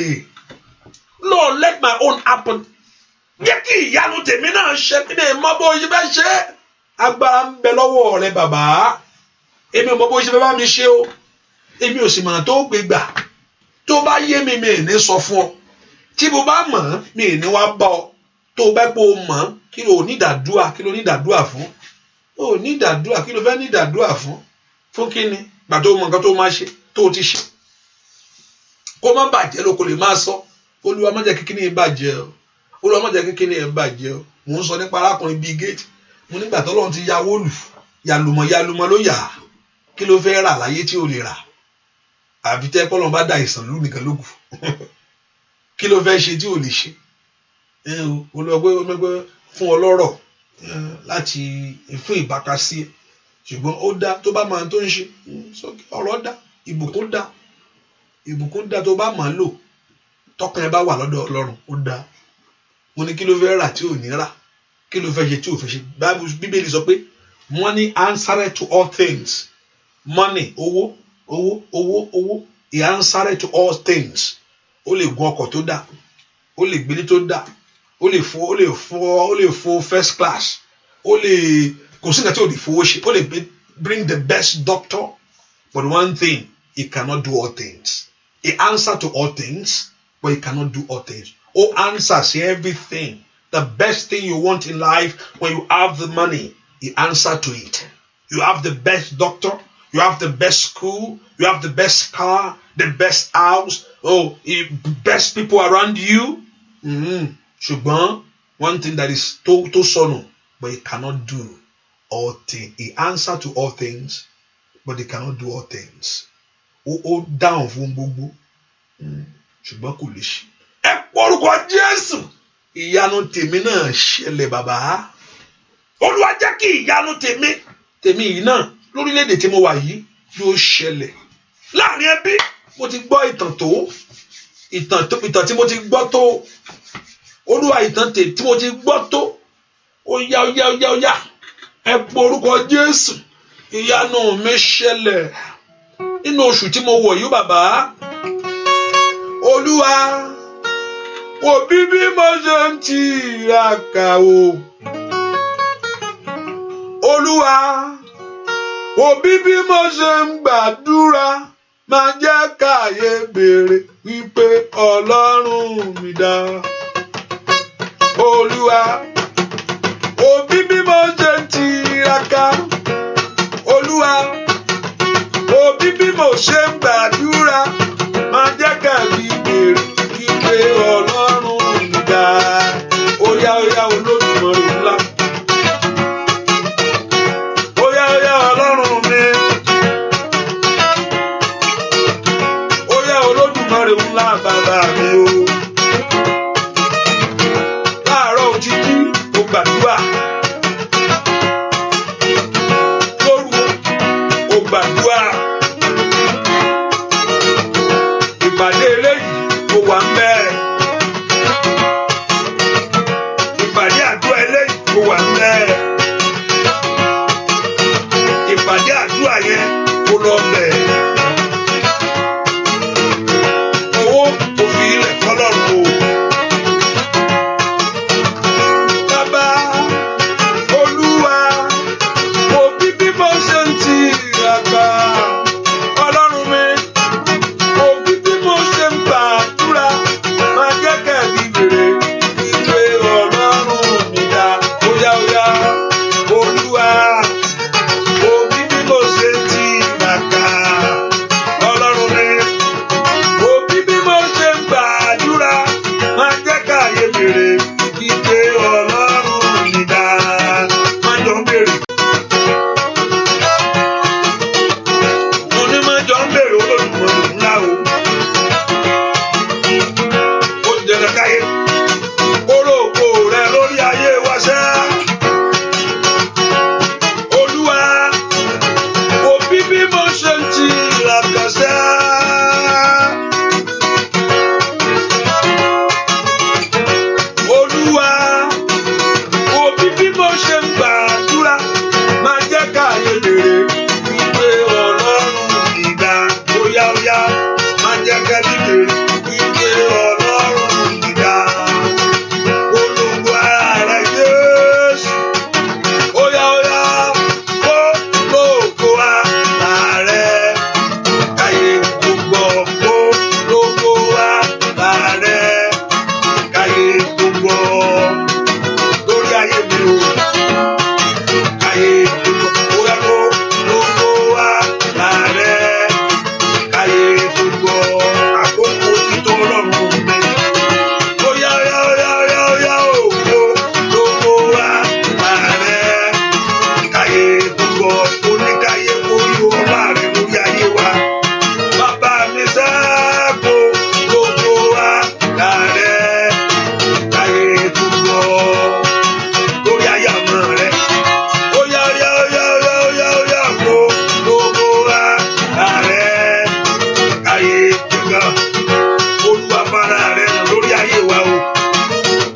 Lord let my own happen jẹ́ kí ìyanu tèmi náà ṣẹlẹ̀ ní ìmọ̀ bó ṣe fẹ́ ṣe agbára ń bẹ lọ́wọ́ rẹ bàbá èmi ò mọ̀ bó ṣe fẹ́ bá mi ṣe o èmi ò sì mọ̀ tó gbé gbà tó bá yé mi ní sọ fún ọ tí mo bá mọ̀ mi ní wá bá ọ tó bá pò mọ̀ kí ló ní ìdàdúà fún ó ní ìdàdúà kí ló fẹ́ ní ìdàdúà fún kí ni gbà tó mọ̀ nǹkan tó máa ṣe tó ti ṣe kó má bàjẹ́ ló kò lè máa sọ Olúwa má jẹ́ kíkíní yẹn bàjẹ́ o Olúwa má jẹ́ kíkíní yẹn bàjẹ́ o mò ń sọ nípa arákùnrin Bill Gates mo nígbà tó lọ́run ti yáwó lù yàlùmọ̀ ló yà kí ló fẹ́ rà láyé tí ò lè rà àbí tẹ́ pọ́lọ́n bá da ìsàn lù nìkan lókù kí ló fẹ́ ṣe tí ò lè ṣe olùgbé fún ọlọ́rọ̀ láti fún ìbákasí ṣùgbọ́n ó dá tó bá máa tó ń ṣe ọ̀rọ̀ dá ìbùkún dá tó bá máa lò tọkàn ẹ bá wà lọ́dọ̀ Ọlọ́run ó dá mo ní kí ló fẹ́ rà tí ò ní rà kí ló fẹ́ ṣe tí ò fẹ́ ṣe Bíbélì sọ pé money answered to all things money owó he answered to all things ó lè gun ọkọ̀ tó dá ó lè gbélé tó dá ó lè fò first class ó lè kò sí nǹkan tí ò lè fowó ṣe ó lè bring the best doctor but one thing he cannot do all things he answer to all things but he cannot do all things answers everything the best thing you want in life when you have the money he answer to it you have the best doctor you have the best school you have the best car the best house best people around you ṣùgbọ́n one thing that is tó sọnù but he cannot do all things he answer to all things but he cannot do all things ó dáhùn fún gbogbo ṣùgbọ́n kò lè ṣe ẹ porúkọ Jésù ìyanu tèmi náà ṣẹlẹ̀ bàbá Olúwa jẹ́ kí ìyanu tèmi yìí náà lórílẹ̀‐èdè tí mo wà yìí yóò ṣẹlẹ̀ láàrin ẹbí mo ti gbọ́ ìtàn tí mo ti gbọ́ tó Olúwa ìtàn tí mo ti gbọ́ tó ó yá ẹ porúkọ Jésù ìyanu mi ṣẹlẹ̀ nínú oṣù tí mo wọ̀ yìí bàbá Olúwa òbí bí mo ṣe ń tiraka o Olúwa òbí bí mo ṣe ń gbàdúrà máa jẹ́ káyé béèrè wípé Ọlọ́run mi dá Olúwa òbí bí mo ṣe ń tiraka Olúwa òbí bí mo ṣe ń gbàdúrà máa jẹ́ káyé béèrè wípé Ọlọ́run mi dá óyá óyá Olódùmarè ńlá óyá óyá Ọlọ́run mi óyá Olódùmarè ńlá bàbá mi o láàárọ̀ òjijì mo gbàdúrà lóru mo gbàdúrà ìpàdé eléyìí mo wà ń bẹ́ẹ̀ ìpàdé àdúrà eléyìí mo wà ń bẹ́ẹ̀ ìpàdé àdúrà yẹn mo lọ bẹ́ẹ̀ owó mo fi ilẹ̀ fọlọ́run o bàbá Olúwa òbí bí mo ṣe ń tiraka Ọlọ́run mi òbí bí mo ṣe ń gbàdúrà máa jẹ́ kẹ́bí bèrè ìwé Ọlọ́run mi dá óyá óyá Olúwa òbí bí mo ṣe ń tiraka Ọlọ́run mi òbí bí mo ṣe ń gbàdúrà máa jẹ́ káyé bèrè ìwé Ọlọ́run mi dá máa jọ ń bèrè mo ní máa jọ ń bèrè Olódùmarè ńlá o ó ti dẹ̀dẹ̀ káyé kórópò rẹ lórí ayé wa ṣẹ́ Olúwa òbí bí mo ṣe ń tiraka ṣẹ́ Olúwa òbí bí mo ṣe ń gbàdúrà máa jẹ́ káyé bèrè wípé Ọlọ́run mi dá óyá óyá máa jẹ́ káyé bèrè wípé Ọlọ́run mi dá ológo ara rẹ Jésù óyá óyá ológo ara rẹ káyé gbogbo ológo ara rẹ káyé gbogbo lórí ayé mi o káyé gbogbo óyá ológo ara rẹ káyé gbogbo àkókò títọ́ Ọlọ́run mi óyá óyá óyá óyá óyá ológo ara rẹ káyé gbogbo oníkáyé orí ọlá rẹ lórí ayé wa bàbá mi sáàbò gbogbo ara rẹ káyé gbogbo lórí ayé ọmọ rẹ óyá óyá óyá óyá óyá óyá gbogbo ara rẹ káyé gbogbo Olúwa fara rẹ hàn lórí ayé wa o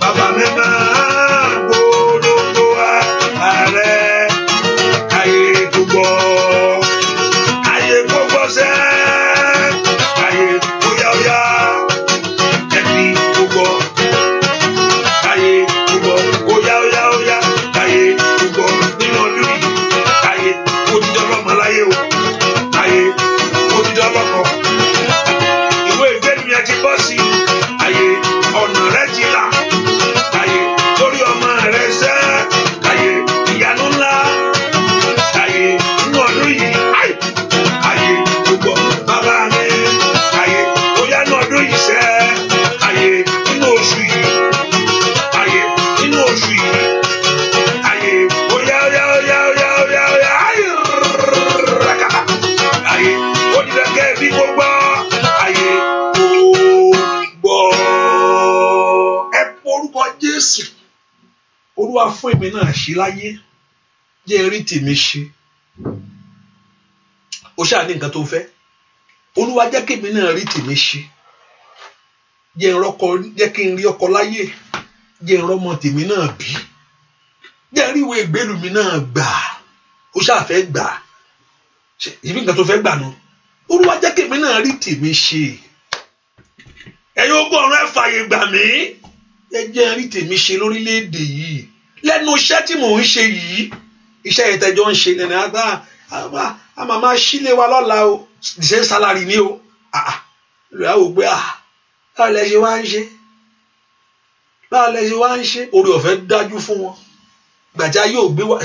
bàbá mi máa gbogbo ara rẹ káyé gbogbo káyé gbogbo sẹ́ káyé óyá óyá ẹbí gbogbo káyé gbogbo óyá óyá óyá káyé gbogbo nínú ọdún yìí káyé odidi ọlọ́mọ láyé o káyé odidi ọlọ́mọ ìwé ìgbénu yẹn ti bọ́ sí káyé ọ̀nà rẹ ti là káyé lórí ọmọ rẹ sẹ́ káyé ìyanu ńlá káyé nínú ọdún yìí káyé gbogbo bàbá mi káyé óyá nínú ọdún yìí sẹ́ káyé nínú oṣù yìí káyé nínú oṣù yìí káyé óyá óyá óyá óyá óyá óyá rákàtà káyé onídàgẹ́ bí gbogbo káyé gbogbo ẹ porúkọ Jésù Olúwa fún èmi náà ṣe láyé jẹ́ rí tèmi ṣe o ṣáà ní nǹkan tó fẹ́ Olúwa jẹ́ kémi náà rí tèmi ṣe jẹ́ kí n rí ọkọ láyé jẹ́ n rọ́mọ tèmi náà bí jẹ́ rí ìwé ìgbélú mi náà gbà ó ṣáà fẹ́ gbà ìbí nǹkan tó fẹ́ gbà nù Olúwa jẹ́ kémi náà rí tèmi ṣe ẹ̀yin ogun ọ̀run ẹ fààyè gbà mí ẹ jẹ́ rí tèmi ṣe lórílẹ̀‐èdè yìí lẹ́nu iṣẹ́ tí mò ń ṣe yìí iṣẹ́ ìtẹ́jọ́ ń ṣe nínú àgbà a máa máa sílé wa lọ́la o ṣe sálárì ní o lóyà wò pé báwo lẹ ṣe wá ń ṣe orí ọ̀fẹ́ dájú fún wọn gbàjá yóò gbé wá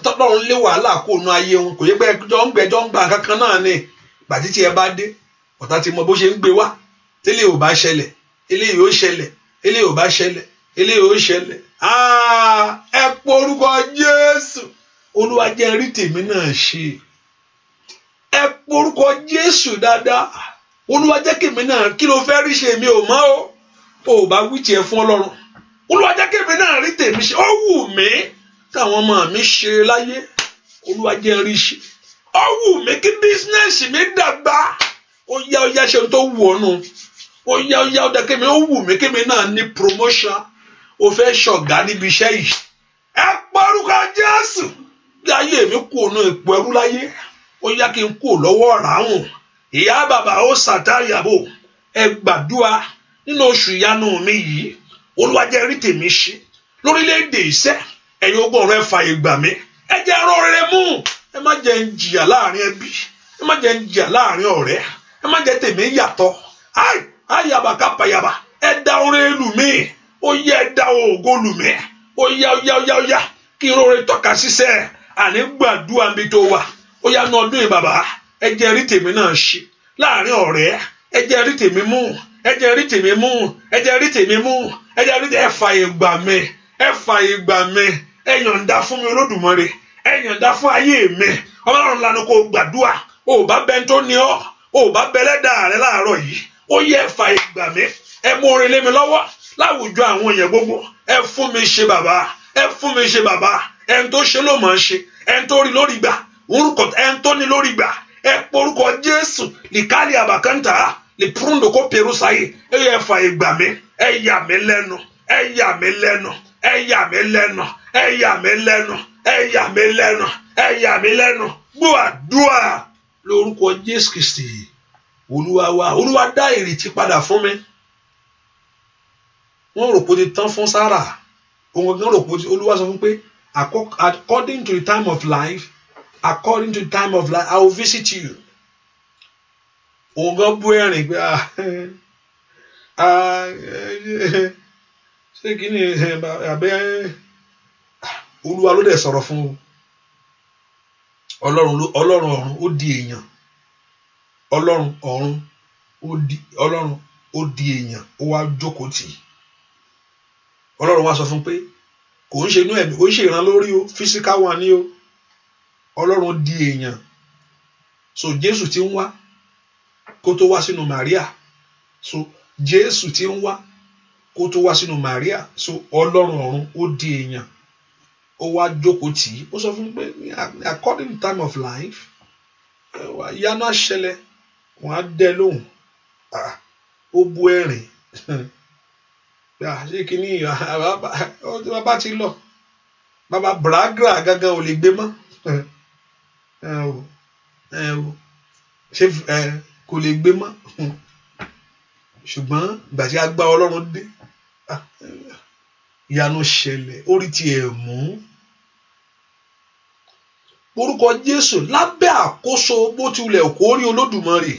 tọ́lọ́run lé wàhálà kó nu ayé wọn kò yẹ pé ẹjọ́ ń gbà kankan náà ni gbàtí tí ẹ bá dé ọ̀tá ti mọ bó ṣe ń gbé wá tẹ́lẹ̀ ò bá ṣẹlẹ̀ eléyìí ó ṣẹlẹ̀ eléyìí ò bá ṣẹlẹ̀ eléyìí ó ṣẹlẹ̀ ẹ porúkọ Jésù Olúwa jẹ́ rí tèmi náà ṣe ẹ porúkọ Jésù dáadáa Olúwa jẹ́ kèmi náà kí ló fẹ́ rí ṣe mi ò mọ̀ o bá wí tiẹ̀ fún Ọlọ́run Olúwa jẹ́ kèmi náà rí tèmi ṣe ó wù mí káwọn ọmọ mi ṣe láyé Olúwa jẹ́ rí ṣe ó wù mí kí bísínẹ́sì mi dàgbà ó yá ṣe tó wù ọ́ nù ó yá ó dá kémi ó wù mí kémi náà ní promotion ó fẹ́ ṣọ̀gá níbi iṣẹ́ yìí ẹ porúkọ Jésù bí ayé mi kú ònà ipò ẹrú láyé ó yá kí n kú lọ́wọ́ ràáhùn ìyá bàbá ó sàtáyàbò ẹ gbàdúrà nínú oṣù ìyanu mi yìí Olúwa jẹ́ rí tèmi ṣe lórílẹ̀‐èdè iṣẹ́ ẹ̀yin ogun ọ̀run ẹ fààyè gbà mí ẹ jẹ́ rán rere mú ẹ má jẹ́ ń jìyà láàrin ẹbí ẹ má jẹ́ ń jìyà láàrin ọ̀rẹ́ ẹ má jẹ́ tèmi yàtọ̀ ayaba kápayaba ẹ dá oore lù mí ó yẹ ẹ dá ògo lù mí ó yá kí n rọrẹ tọ́ka sísẹ́ àní gbàdúrà mi tó wà ó yá ní ọdún yìí bàbá ẹ jẹ́ rí tèmi náà ṣe láàrin ọ̀rẹ́ ẹ jẹ́ rí tèmi mú ẹ jẹ́ rí tèmi mú ẹ jẹ́ rí tèmi mú ẹ jẹ́ rí ẹ fààyè gbà mí ẹ fààyè gbà mí ẹ yọ̀ǹda fún mi Olódùmarè ẹ yọ̀ǹda fún ayé mi Ọlọ́run lanu kó gbàdúrà ó bá bẹ tó ní ọ ó bá bẹlẹ́dà rẹ láàárọ̀ yìí ó yẹ ẹ fààyè gbà mí ẹ mú orin lé mi lọ́wọ́ láwùjọ àwọn èèyàn gbogbo ẹ fún mi ṣe bàbá ẹ fún mi ṣe bàbá ẹni tó ṣe ló máa ń ṣe ẹni tó rí lórí gbà orúkọ ẹni tó ní lórí gbà ẹ porúkọ Jésù lìkálì àbàkántà lè púrúndò kó peru sáyé ẹ yẹ fààyè gbà mí ẹ yà mí lẹ́nu ẹ yà mí lẹ́nu ẹ yà mí lẹ́nu ẹ yà mí lẹ́nu ẹ yà mí lẹ́nu ẹ yà mí lẹ́nu gbọ́ àdúrà lórúkọ Jésù Kristi Olúwa wa Olúwa dá ìrètí padà fún mi wọ́n rò pé ó ti tán fún Sárà òun gan rò pé Olúwa sọ fún pé according to the time of life I will visit you òun gan bú ẹ̀rín pé ṣé kí ni abẹ́ Olúwa ló dẹ̀ sọ̀rọ̀ fún Ọlọ́run ọ̀run ó di èèyàn Ọlọ́run ọ̀run ó di èèyàn ó wá jókòó tì í Ọlọ́run wá sọ fún pé kò ń ṣe inú ẹ̀mí kò ń ṣe ìran lórí o physical one ni o Ọlọ́run di èèyàn so Jésù ti ń wá kó tó wá sínú Màríà so Jésù ti ń wá kó tó wá sínú Màríà so Ọlọ́run ọ̀run ó di èèyàn ó wá jókòó tì í ó sọ fún pé according to time of life ìyanu àṣẹlẹ̀ wọn á dẹ lóhùn ó bú ẹ̀rín ṣé kí ni bàbá ti lọ bàbá bragra gángan ò lè gbé mọ́ ṣé kò lè gbé mọ́ ṣùgbọ́n ìgbà tí a gbá Ọlọ́run dé ìyanu ṣẹlẹ̀ orí tiẹ̀ mú orúkọ Jésù lábẹ́ àkóso bó ti wulẹ̀ kó rí Olódùmarè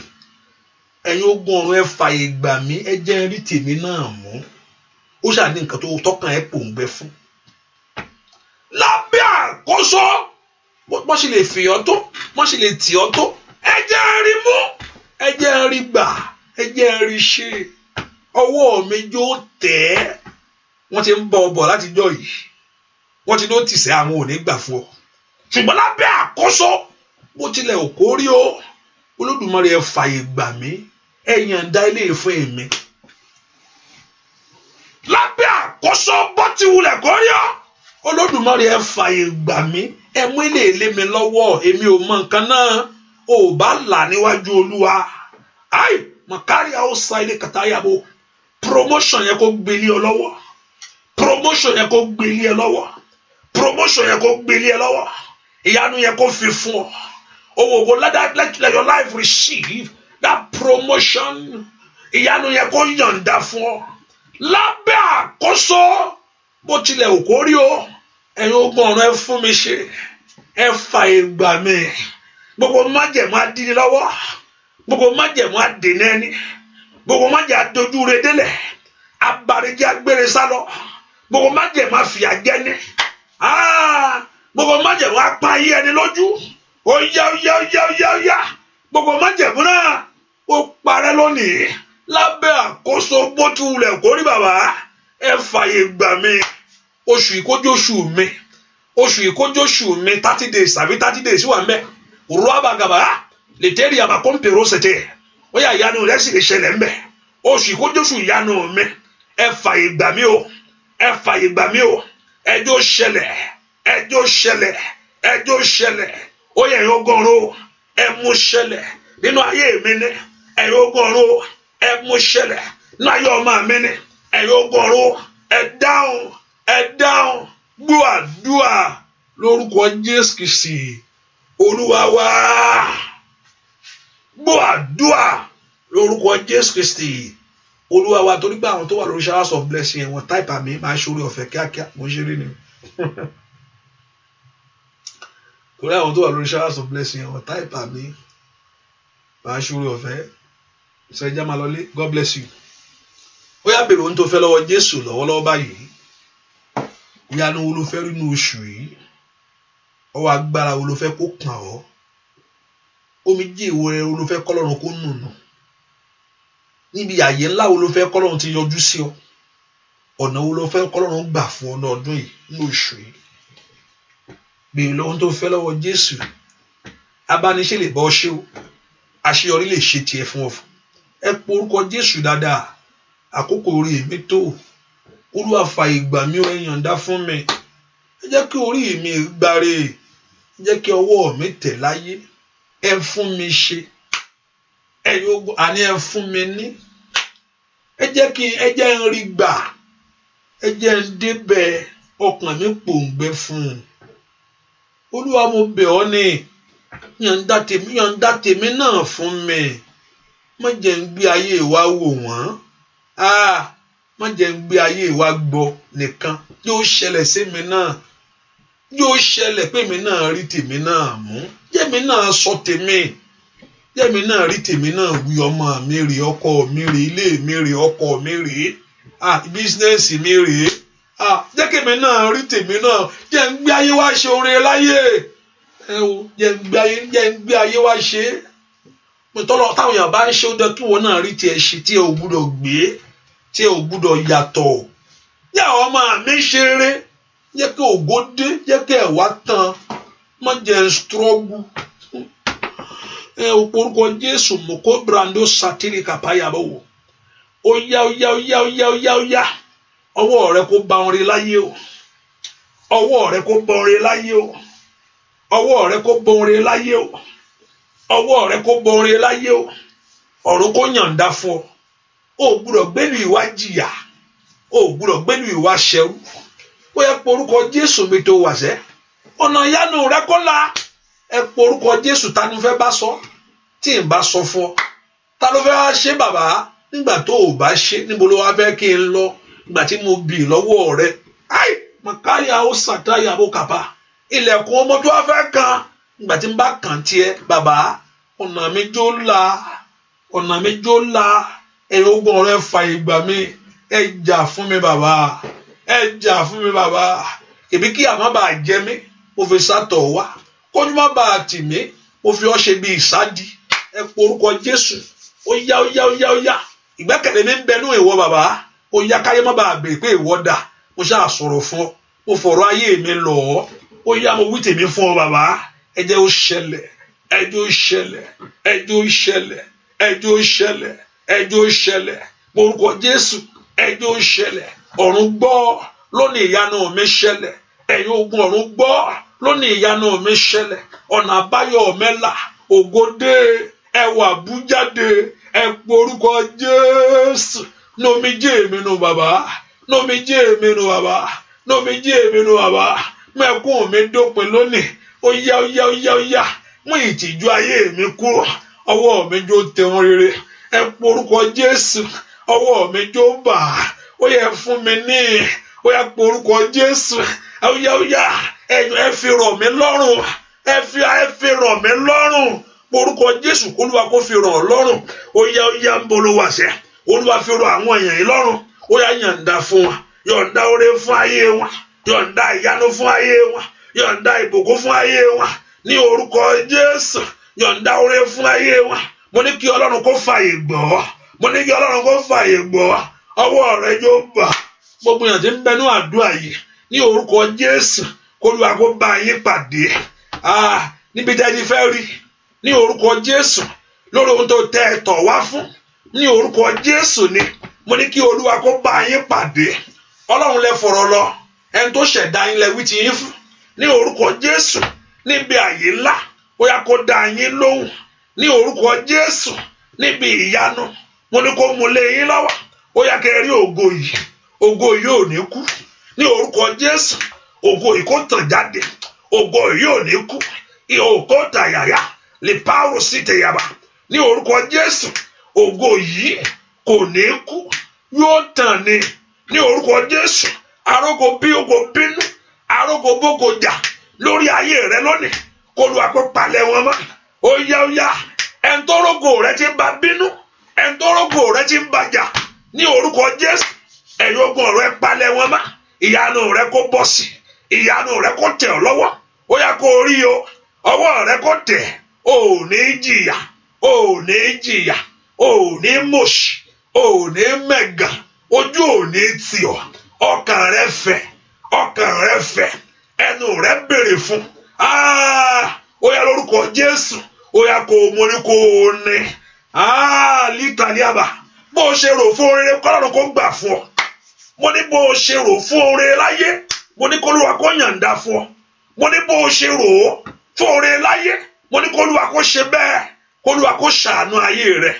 ẹ̀yin ogun ọ̀run ẹ fààyè gbà mí ẹ jẹ́ rí tèmi náà mú ó ṣàní nǹkan tó tọ́kàn ẹ pòǹgbẹ fún lábẹ́ àkóso wọ́n sì lè fi ọ́ tó wọ́n sì lè tì ọ́ tó ẹ jẹ́ rí mú ẹ jẹ́ rí gbà ẹ jẹ́ rí ṣe ọwọ́ mi jó tẹ̀ wọ́n ti ń bọ̀ ọ bọ̀ látijọ́ yìí wọ́n ti ló tìṣẹ́ àwọn ò ní gbà fún ọ ṣùgbọ́n lábẹ́ àkóso bó tilẹ̀ ò kó rí o Olódùmarè ẹ fààyè gbà mí ẹ yànda ilé fún èmi lábẹ́ àkóso bó ti wulẹ̀ kó rí o Olódùmarè ẹ fààyè gbà mí ẹ mú ilé ilé mi lọ́wọ́ èmi ò mọ nǹkan náà ò bá là níwájú Olúwa màkàrí àwòsàn ilé kàtàyàbò promotion yẹ kó gbélé ọ lọ́wọ́ promotion yẹ kó gbélé ẹ lọ́wọ́ promotion yẹ kó gbélé ẹ lọ́wọ́ ìyanu yẹ kó fi fún ọ let your life receive that promotion ìyanu yẹn kó yọ̀ǹda fún ọ lábẹ́ àkóso bó tilẹ̀ ò kó rí o. Ẹ̀yin ogun ọ̀run ẹ fún mi ṣe, ẹ fààyè gbà mí. Gbogbo májẹ̀mú adíni lọ́wọ́, gbogbo májẹ̀mú adènà ẹni, gbogbo májẹ̀mú adójú rẹ délẹ̀, abarijẹ́ agbére sálọ, gbogbo májẹ̀mú afìyà jẹni, gbogbo májẹ̀mú apá ayé ẹni lójú, ó yá, gbogbo májẹ̀mú náà ó parẹ́ lónìí lábẹ́ àkóso bó ti wulẹ̀ kó rí bàbá. Ẹ fààyè gbà mí. Oṣù ìkójóṣù mi, oṣù ìkójóṣù mi 30 days àbí 30 days wà mẹ́. Rọ́bà gàbà lè tẹ́rì àbàkọ́mpèrò ṣètè. Ó yà ìyanu rẹ̀ sì lè ṣẹlẹ̀ mẹ́. Oṣù ìkójóṣù ìyanu mi. Ẹ fààyè gbà mí o, ẹ fààyè gbà mí o. Ẹjọ́ ṣẹlẹ̀, ẹjọ́ ṣẹlẹ̀, ẹjọ́ ṣẹlẹ̀. Ó yẹ ẹ̀yin ọgọ́rùn ẹ mú ṣẹlẹ̀ nínú ayé mi ní. Ẹ̀yin ọgọ́rùn ẹ mú ṣẹlẹ̀ nínú ayé ọmọ mi ní. Ẹ̀yin ọgọ́rùn ẹ dáhùn gbọ́ àdúrà lórúkọ Jésù Kristi Olúwa wa. Gbọ́ àdúrà lórúkọ Jésù Kristi Olúwa wa. Torí pé àwọn tó wà lórí showers of blessing ẹ̀ wọ́n táìpà mi máa ṣorí ọ̀fẹ́ kíákíá mo ṣe rí ni. Torí àwọn tó wà lórí showers of blessing ẹ̀ wọ́n táìpà mi máa ṣorí ọ̀fẹ́. Sọ ẹja máa lọlé. God bless you. Ó yá bèrè ohun tó fẹ́ lọ́wọ́ Jésù lọ́wọ́lọ́wọ́ báyìí. Ìyanu wo ló fẹ́ rí nínú oṣù yìí? Ọwọ́ agbára wo ló fẹ́ kó kàn ọ́? Omijé wo ló fẹ́ kọ́lọ́run kó nùnù? Níbi àyè ńlá wo ló fẹ́ kọ́lọ́run ti yọjú sí ọ? Ọ̀nà wo ló fẹ́ kọ́lọ́run gbà fún ọ lọ́dún yìí nínú oṣù yìí? Bèrè lọ́wọ́ tó fẹ́ lọ́wọ́ Jésù. Abániṣe lè bọ́ ọ ṣe o. Àṣeyọrí lè ṣe tiẹ̀ fún ọ. Ẹ pe orúkọ Jésù dáadáa. Àkókò orí mi tó. Olúwa fààyè gbà mí ó, ẹ yọ̀ǹda fún mi. Ẹ jẹ́ kí orí mi gbáre. Ẹ jẹ́ kí ọwọ́ mi tẹ̀ láyé. Ẹ fún mi ṣe. Àní ẹ fún mi ní. Ẹ jẹ́ ń rí gbà. Ẹ jẹ́ ń débẹ̀. Ọkàn mi pòǹgbẹ fún un. Olúwa mo bẹ̀ ọ́ ní. Yọ̀ǹda tèmi náà fún mi. Má jẹ́ ń gbé ayé wa wò wọ́n. Má jẹ́ ń gbé ayé wa gbọ́ nìkan. Yóò ṣẹlẹ̀ sí mi náà. Yóò ṣẹlẹ̀ pé mi náà rí tèmi náà mú. Jẹ́mi náà sọ tèmi. Jẹ́mi náà rí tèmi náà wí. Ọmọ mi rè, ọkọ mi rè, ilé mi rè, ọkọ mi rè, bísínẹ́sì mi rè. Jẹ́ kí mi náà rí tèmi náà. Jẹ́ ń gbé ayé wa ṣe oore láyé. Jẹ́ ń gbé ayé wa ṣe. Tọ́lọ́ táwọn èèyàn bá ń ṣe ó dán kí wọn náà rí tiẹ̀ ṣe tí ẹ ò gbúdọ̀ gbé, tí ẹ ò gbúdọ̀ yàtọ̀. Jẹ́ àwọn ọmọ mi ṣe rere, jẹ́ kí ògo dé, jẹ́ kí ẹ̀wá tán, má jẹ́ ń struggle. Orúkọ Jésù mú kó brando sátírì kàpáyà bọ̀ wò. Ó yá. Ọwọ́ rẹ kó bá wọn rí láyé o. Ọwọ́ rẹ kó bá wọn rí láyé o. Ọwọ́ rẹ kó bá wọn rí láyé o. Ọwọ́ rẹ kó bọ́ orin láyé o. Ọ̀run kó yàǹda fún ọ. O gbúdọ̀ gbẹ́nu ìwà jìyà. O gbúdọ̀ gbẹ́nu ìwà ṣẹrú. Ó yẹ porúkọ Jésù mi tó wà sẹ́. Ọ̀nà ìyanu rẹ kó la. Ẹ porúkọ Jésù ta ni fẹ́ bá sọ. Tí n bá sọ fún ọ. Ta ló fẹ́ wá ṣe bàbá? Nígbà tó o bá ṣe, níbo ló wá fẹ́ kí n lọ? Nígbà tí mo bì lọ́wọ́ rẹ. Màkáyà ó sàtáyà bó kàpá. Ilẹ̀kùn ọmọ tó wá fẹ́ kan. Nígbà tí n bá kàn tiẹ̀ bàbá, ọ̀nà mi jó la, ẹ̀yin ogun ọ̀rẹ́ fààyè gbà mí, ẹ jà fún mi bàbá, èmi kí àmọ́ bá jẹ mí, mo fi sátọ̀ wá, kójú má bá tì mí, mo fi ọ́ ṣe bí ìsádi. Ẹ pe orúkọ Jésù. Ó yá. Ìgbẹ́kẹ̀lé mi ń bẹnu ìwọ bàbá. Ó yá káyé má bá bèè pé ìwọ dà. Mo ṣáà sọ̀rọ̀ fún ọ, mo fọ̀rọ̀ ayé mi lọ ọ́. Ó yá mo wí tèmi fún ọ bàbá. Ẹ jẹ́ ó ṣẹlẹ̀. Orúkọ Jésù. Ẹ jẹ́ ó ṣẹlẹ̀. Ọ̀run gbọ́ lónìí ìyanu mi ṣẹlẹ̀. Ẹ̀yin ogun ọ̀run gbọ́ lónìí ìyanu mi ṣẹlẹ̀. Ọ̀nà àbáyọ mẹ́la. Ògo dé. Ẹwà bú jáde. Ẹ pe orúkọ Jésù. Nómijé mi nù bàbá. Mẹ́kún mi dópin lónìí. Ó yá. Mú ìtìjú ayé mi kúrò. Ọwọ́ mi jó tẹun rere. Ẹ ẹ porúkọ Jésù ọwọ́ mi jó bà ó yẹ fún mi ní ó yẹ porúkọ Jésù ó yá ẹ fi rọ̀ mí lọ́rùn ẹ fi rọ̀ mí lọ́rùn porúkọ Jésù Olúwa kó fi rọ̀ lọ́rùn ó yá ń bolo wàṣẹ Olúwa fi rọ̀ àwọn èèyàn yìí lọ́rùn ó yá yọ̀ǹda fún wọn yọ̀ǹda oore fún ayé wọn yọ̀ǹda ìyanu fún ayé wọn yọ̀ǹda ìbùkún fún ayé wọn ní orúkọ Jésù yọ̀ǹda oore fún ayé wọn mo ní kí Ọlọ́run kó fààyè gbọ́ mo ní kí Ọlọ́run kó fààyè gbọ́ ọwọ́ rẹ yóò bà gbogbo èèyàn tí ń bẹnu àdúrà yìí ní orúkọ Jésù k'Olúwa kó bá yín pàdé níbi tẹ́ ti fẹ́ rí ní orúkọ Jésù lórí ohun tó tẹ́ ẹ tọ̀ wá fún ní orúkọ Jésù ni mo ní kí Olúwa kó bá yín pàdé Ọlọ́run lẹ fọ̀rọ̀ lọ ẹni tó ṣẹ̀dá yín lẹ wí ti yín fún ní orúkọ Jésù níbi àyè ńlá ó yá kó dá yín lóhùn ní orúkọ Jésù níbi ìyanu mo ní kó mú lé yín lọ́wọ́ ó yá kẹ́ rí ògo yìí ò ní kú ní orúkọ Jésù ògo yìí kó tàn jáde ògo yìí ò ní kú ìhòòkó tàyàyà lè pààrọ̀ sí tẹ̀yàbà ní orúkọ Jésù ògo yìí kò ní kú yóò tàn ní orúkọ Jésù arógo bí ogo bínú arógo bógo jà lórí ayé rẹ lónìí k'Olúwa kó palẹ̀ wọn mọ́ ó yá ẹ̀ńtọ́rógo rẹ ti ń bá bínú ẹ̀ńtọ́rógo rẹ ti ń bá jà ní orúkọ Jésù ẹ̀yin ogun rẹ palẹ̀ wọn mọ́ ìyanu rẹ kó bọ́ sí ìyanu rẹ kó tẹ̀ ọ́ lọ́wọ́ ó yá kó rí o ọwọ́ rẹ kó tẹ̀ ò ní jìyà ò ní mòṣì ò ní mẹ̀gàn ojú ò ní tì ọ́ ọkàn rẹ fẹ̀ ẹnu rẹ béèrè fún ó yá lórúkọ Jésù ó yá kó o mórí kó o ní lítàlíàbà bó o ṣe rò fún oore kọ́lọ́run kó gbà fún ọ mo ní bó o ṣe rò fún oore láyé mo ní k'Olúwa kó yàǹda fún ọ mo ní bó o ṣe rò ó fún oore láyé mo ní k'Olúwa kó ṣe bẹ́ẹ̀ k'Olúwa kó ṣàánú ayé rẹ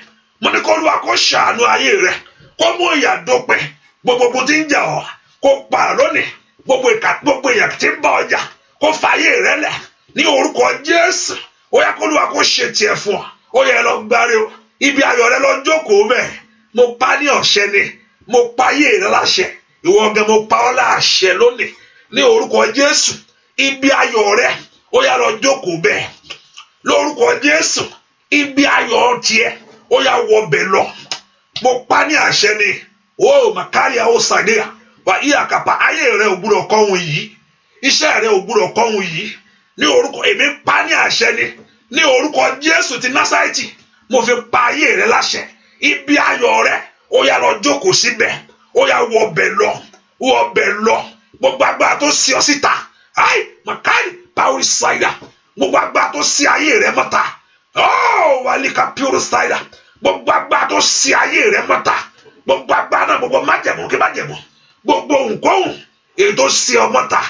mo ní k'Olúwa kó ṣàánú ayé rẹ kó mú ìyà dópin gbogbo tí ń jà ọ́ kó pa lónìí gbogbo èèyàn tí ń bá ọjà kó fàyè rẹ lẹ̀ ní orúkọ Jésù ó yá k'Olúwa kó ṣe tiẹ̀ fún ọ ó yẹ lọ gbáre o ibi ayọ̀ rẹ lọ jókòó bẹ́ẹ̀ mo pa ní ọ̀ṣẹ́ ni mo pa ayé rẹ láṣẹ ìwọ ọgẹ mo pa ọ́ láṣẹ lónìí ní orúkọ Jésù ibi ayọ̀ rẹ ó yá lọ jókòó bẹ́ẹ̀ lórúkọ Jésù ibi ayọ̀ tiẹ̀ ó yá wọbẹ̀ lọ mo pa ní àṣẹ ni ó màkàríà ó sàdéyà wà í àkàpà ayé rẹ ò gbúdọ̀ kọ́hun yìí iṣẹ́ rẹ ò gbúdọ̀ kọ́hun yìí ní orúkọ èmi pa ní àṣẹ ni ní orúkọ Jésù ti Násárẹ́tì mo fi pa ayé rẹ láṣẹ ibi ayọ̀ rẹ ó yá lọ jókòó síbẹ̀ ó yá wọbẹ̀ lọ gbogbo agbára tó sí ọ síta ai màkàrí pàwọ́ ìsáyà gbogbo agbára tó sí ayé rẹ mọ́ta wàlíkà pure sáyà gbogbo agbára tó sí ayé rẹ mọ́ta gbogbo agbára náà gbogbo májẹ̀mú kí májẹ̀mú gbogbo òǹkóhùn èyí tó sí ọ mọ́ta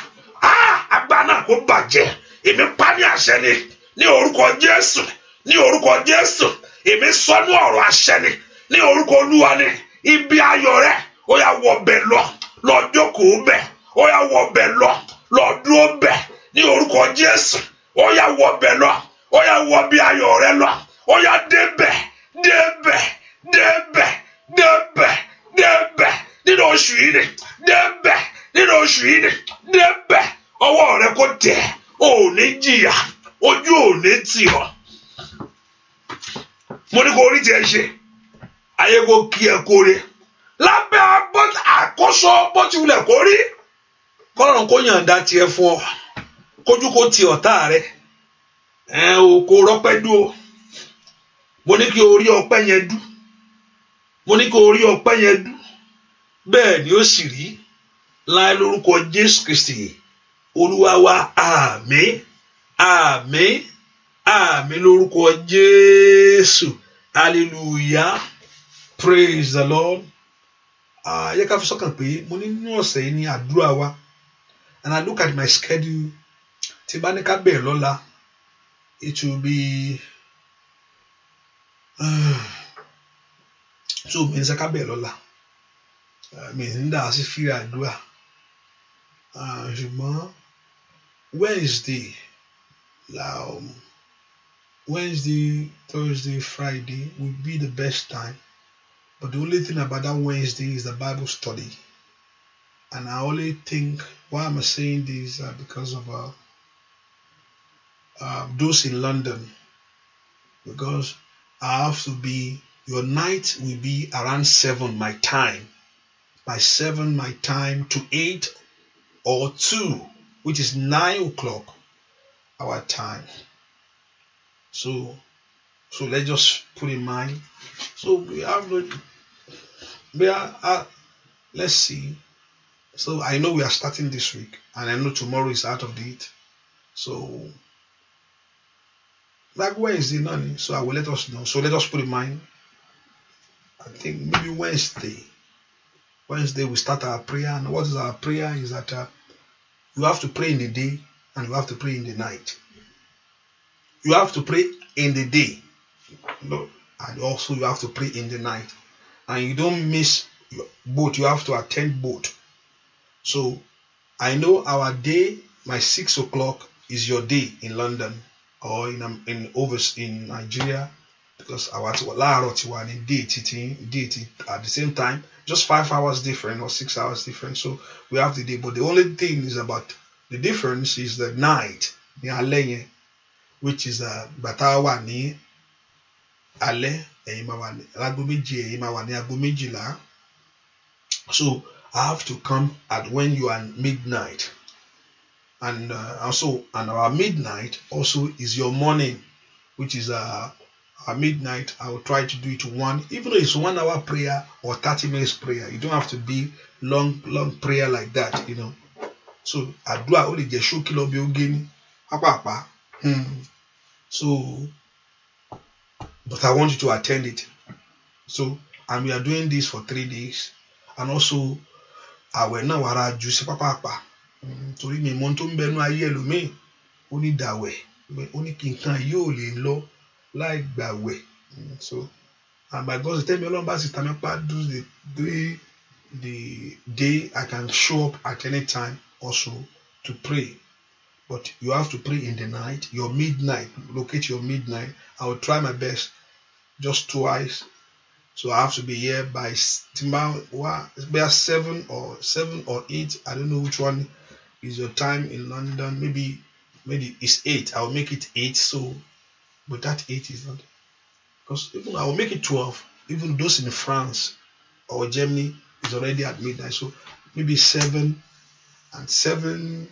agbára náà kó bàjẹ́ èmi pa ní àṣẹ ni ní orúkọ Jésù ní orúkọ Jésù èmi sọ ní ọ̀rọ̀ àṣẹ ni ní orúkọ Olúwa ni ibi ayọ̀ rẹ ó yá wọbẹ̀ lọ jókòó bẹ̀ ó yá wọbẹ̀ lọ dúró bẹ̀ ní orúkọ Jésù ó yá wọbẹ̀ lọ ó yá wọ bí ayọ̀ rẹ lọ ó yá débẹ̀ nínú oṣù yìí ni débẹ̀ ọwọ́ rẹ kó tẹ̀ ò ní jìyà ojú ò ní tì ọ́ mo ní kó orí tiẹ̀ ṣe ayé kó kí ẹ kóre lábẹ́ àkóso bó ti wulẹ̀ kó rí kọ́lọ́run kó yàǹda tiẹ̀ fún ọ kójú kó ti ọ̀tá rẹ kó rọ́pẹ́ dú o mo ní kí orí ọpẹ́ yẹn dú bẹ́ẹ̀ ni ó sì rí láì lórúkọ Jésù Kristi Olúwa wa àmín lórúkọ Jésù hallelujah praise the Lord. Yẹ ká fi sọ́kàn pé mo ní nínú ọ̀sẹ̀ yìí ní àdúrà wa and I look at my schedule tí bá ní ká bẹ̀rẹ̀ lọ́la it will be 2 minutes ká bẹ̀rẹ̀ lọ́la mi ń dà sí fírí àdúrà ṣùgbọ́n Wednesday Wednesday, Thursday, Friday will be the best time. But the only thing about that Wednesday is the Bible study. And I only think why I'm saying this because of those in London. Because I have to be, your night will be around 7 my time. By 7 my time to 8 or 2, which is 9 o'clock our time. So let's just put in mind. So let's see. So I know we are starting this week, and I know tomorrow is out of date. So like Wednesday, none. So I will let us know. So let us put in mind. I think maybe Wednesday we start our prayer. And what is our prayer is that you have to pray in the day and you have to pray in the night. You have to pray in the day, and also you have to pray in the night. And you don't miss both. You have to attend both. So I know our day, my 6 o'clock is your day in London or in Nigeria, because our day at the same time, just 5 hours different or 6 hours different. So we have the day, but the only thing is about the difference is the night, which is batawa ni ale so I have to come at when you are midnight. And our midnight also is your morning, which is our midnight. I will try to do it 1, even though it's 1 hour prayer or 30 minutes prayer. You don't have to be long prayer like that, So adua only get show kilo bi ogeni papa. So but I want you to attend it. So, and we are doing this for 3 days. And also àwẹ̀ náà wàrà jù sí pápápá torí mi mọ tó ń bẹnu ayé ẹlòmíì ó ní dàwẹ̀ ó ní kí nǹkan yóò lè lọ láì gbàwẹ̀. So and by God's tell me Ọlọ́run bá sì ta mí pa do the day I can show up at any time also to pray. But you have to pray in the night, your midnight, locate your midnight. I will try my best just twice. So I have to be here by 7 or 8. I don't know which one is your time in London. Maybe it's 8. I'll make it 8. So, but that 8 is not, because even I will make it 12. Even those in France or Germany is already at midnight. So maybe 7 and 7.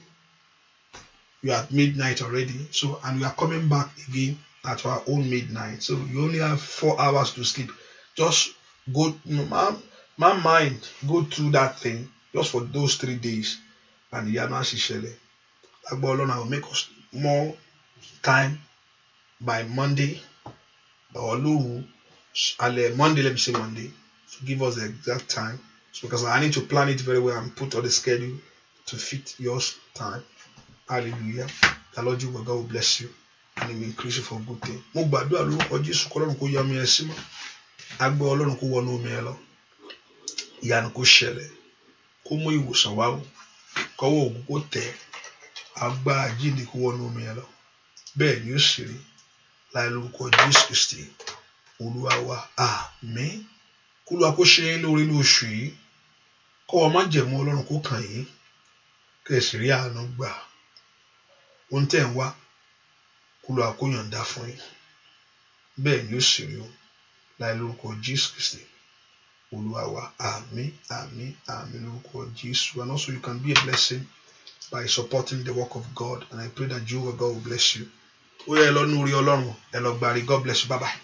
You are at midnight already. So and we are coming back again at our own midnight. So you only have 4 hours to sleep. Just go, my mind, go through that thing just for those 3 days. And Yana Shishele. I will make us more time by Monday or Monday, let me say Monday. So give us the exact time. So because I need to plan it very well and put all the schedule to fit your time. Hallelujah. The Lord your God will bless you and He will increase you for good thing. Mo gbàdúrà lórúkọ Jésù k'Ọlọ́run kó yà mí ẹ sí mọ́. Agbẹ́ Ọlọ́run kó wọnú omi ẹ lọ. Ìyanu kó ṣẹlẹ̀. Kó mú ìwòsàn wá o. Kọ́wọ́ ògùn kó tẹ̀. Agbára àjíǹde kó wọnú omi ẹ lọ. Bẹ́ẹ̀ ni ó sì rí. Láì lórúkọ Jésù Kristi. Olúwa wa. Àmín. K'Olúwa kó ṣe é lórí ní oṣù yìí. Kọ́wọ́ májẹ̀mú Ọlọ́run kó kàn yín. Kẹ̀sì rí àánú gbà. Ohun tẹ́ ń wá. K'Olúwa kó yọ̀ǹda fún yín. Bẹ́ẹ̀ ni ó sì rí o. Láì lórúkọ Jésù Kristi. Olúwa wa. Àmín, àmín, àmín lórúkọ Jésù. And also you can be a blessing by supporting the work of God. And I pray that Jehovah God will bless you. Ó yẹ ẹ lọ nú orí Ọlọ́run. Ẹ lọ gbàrí. God bless you. Bye bye.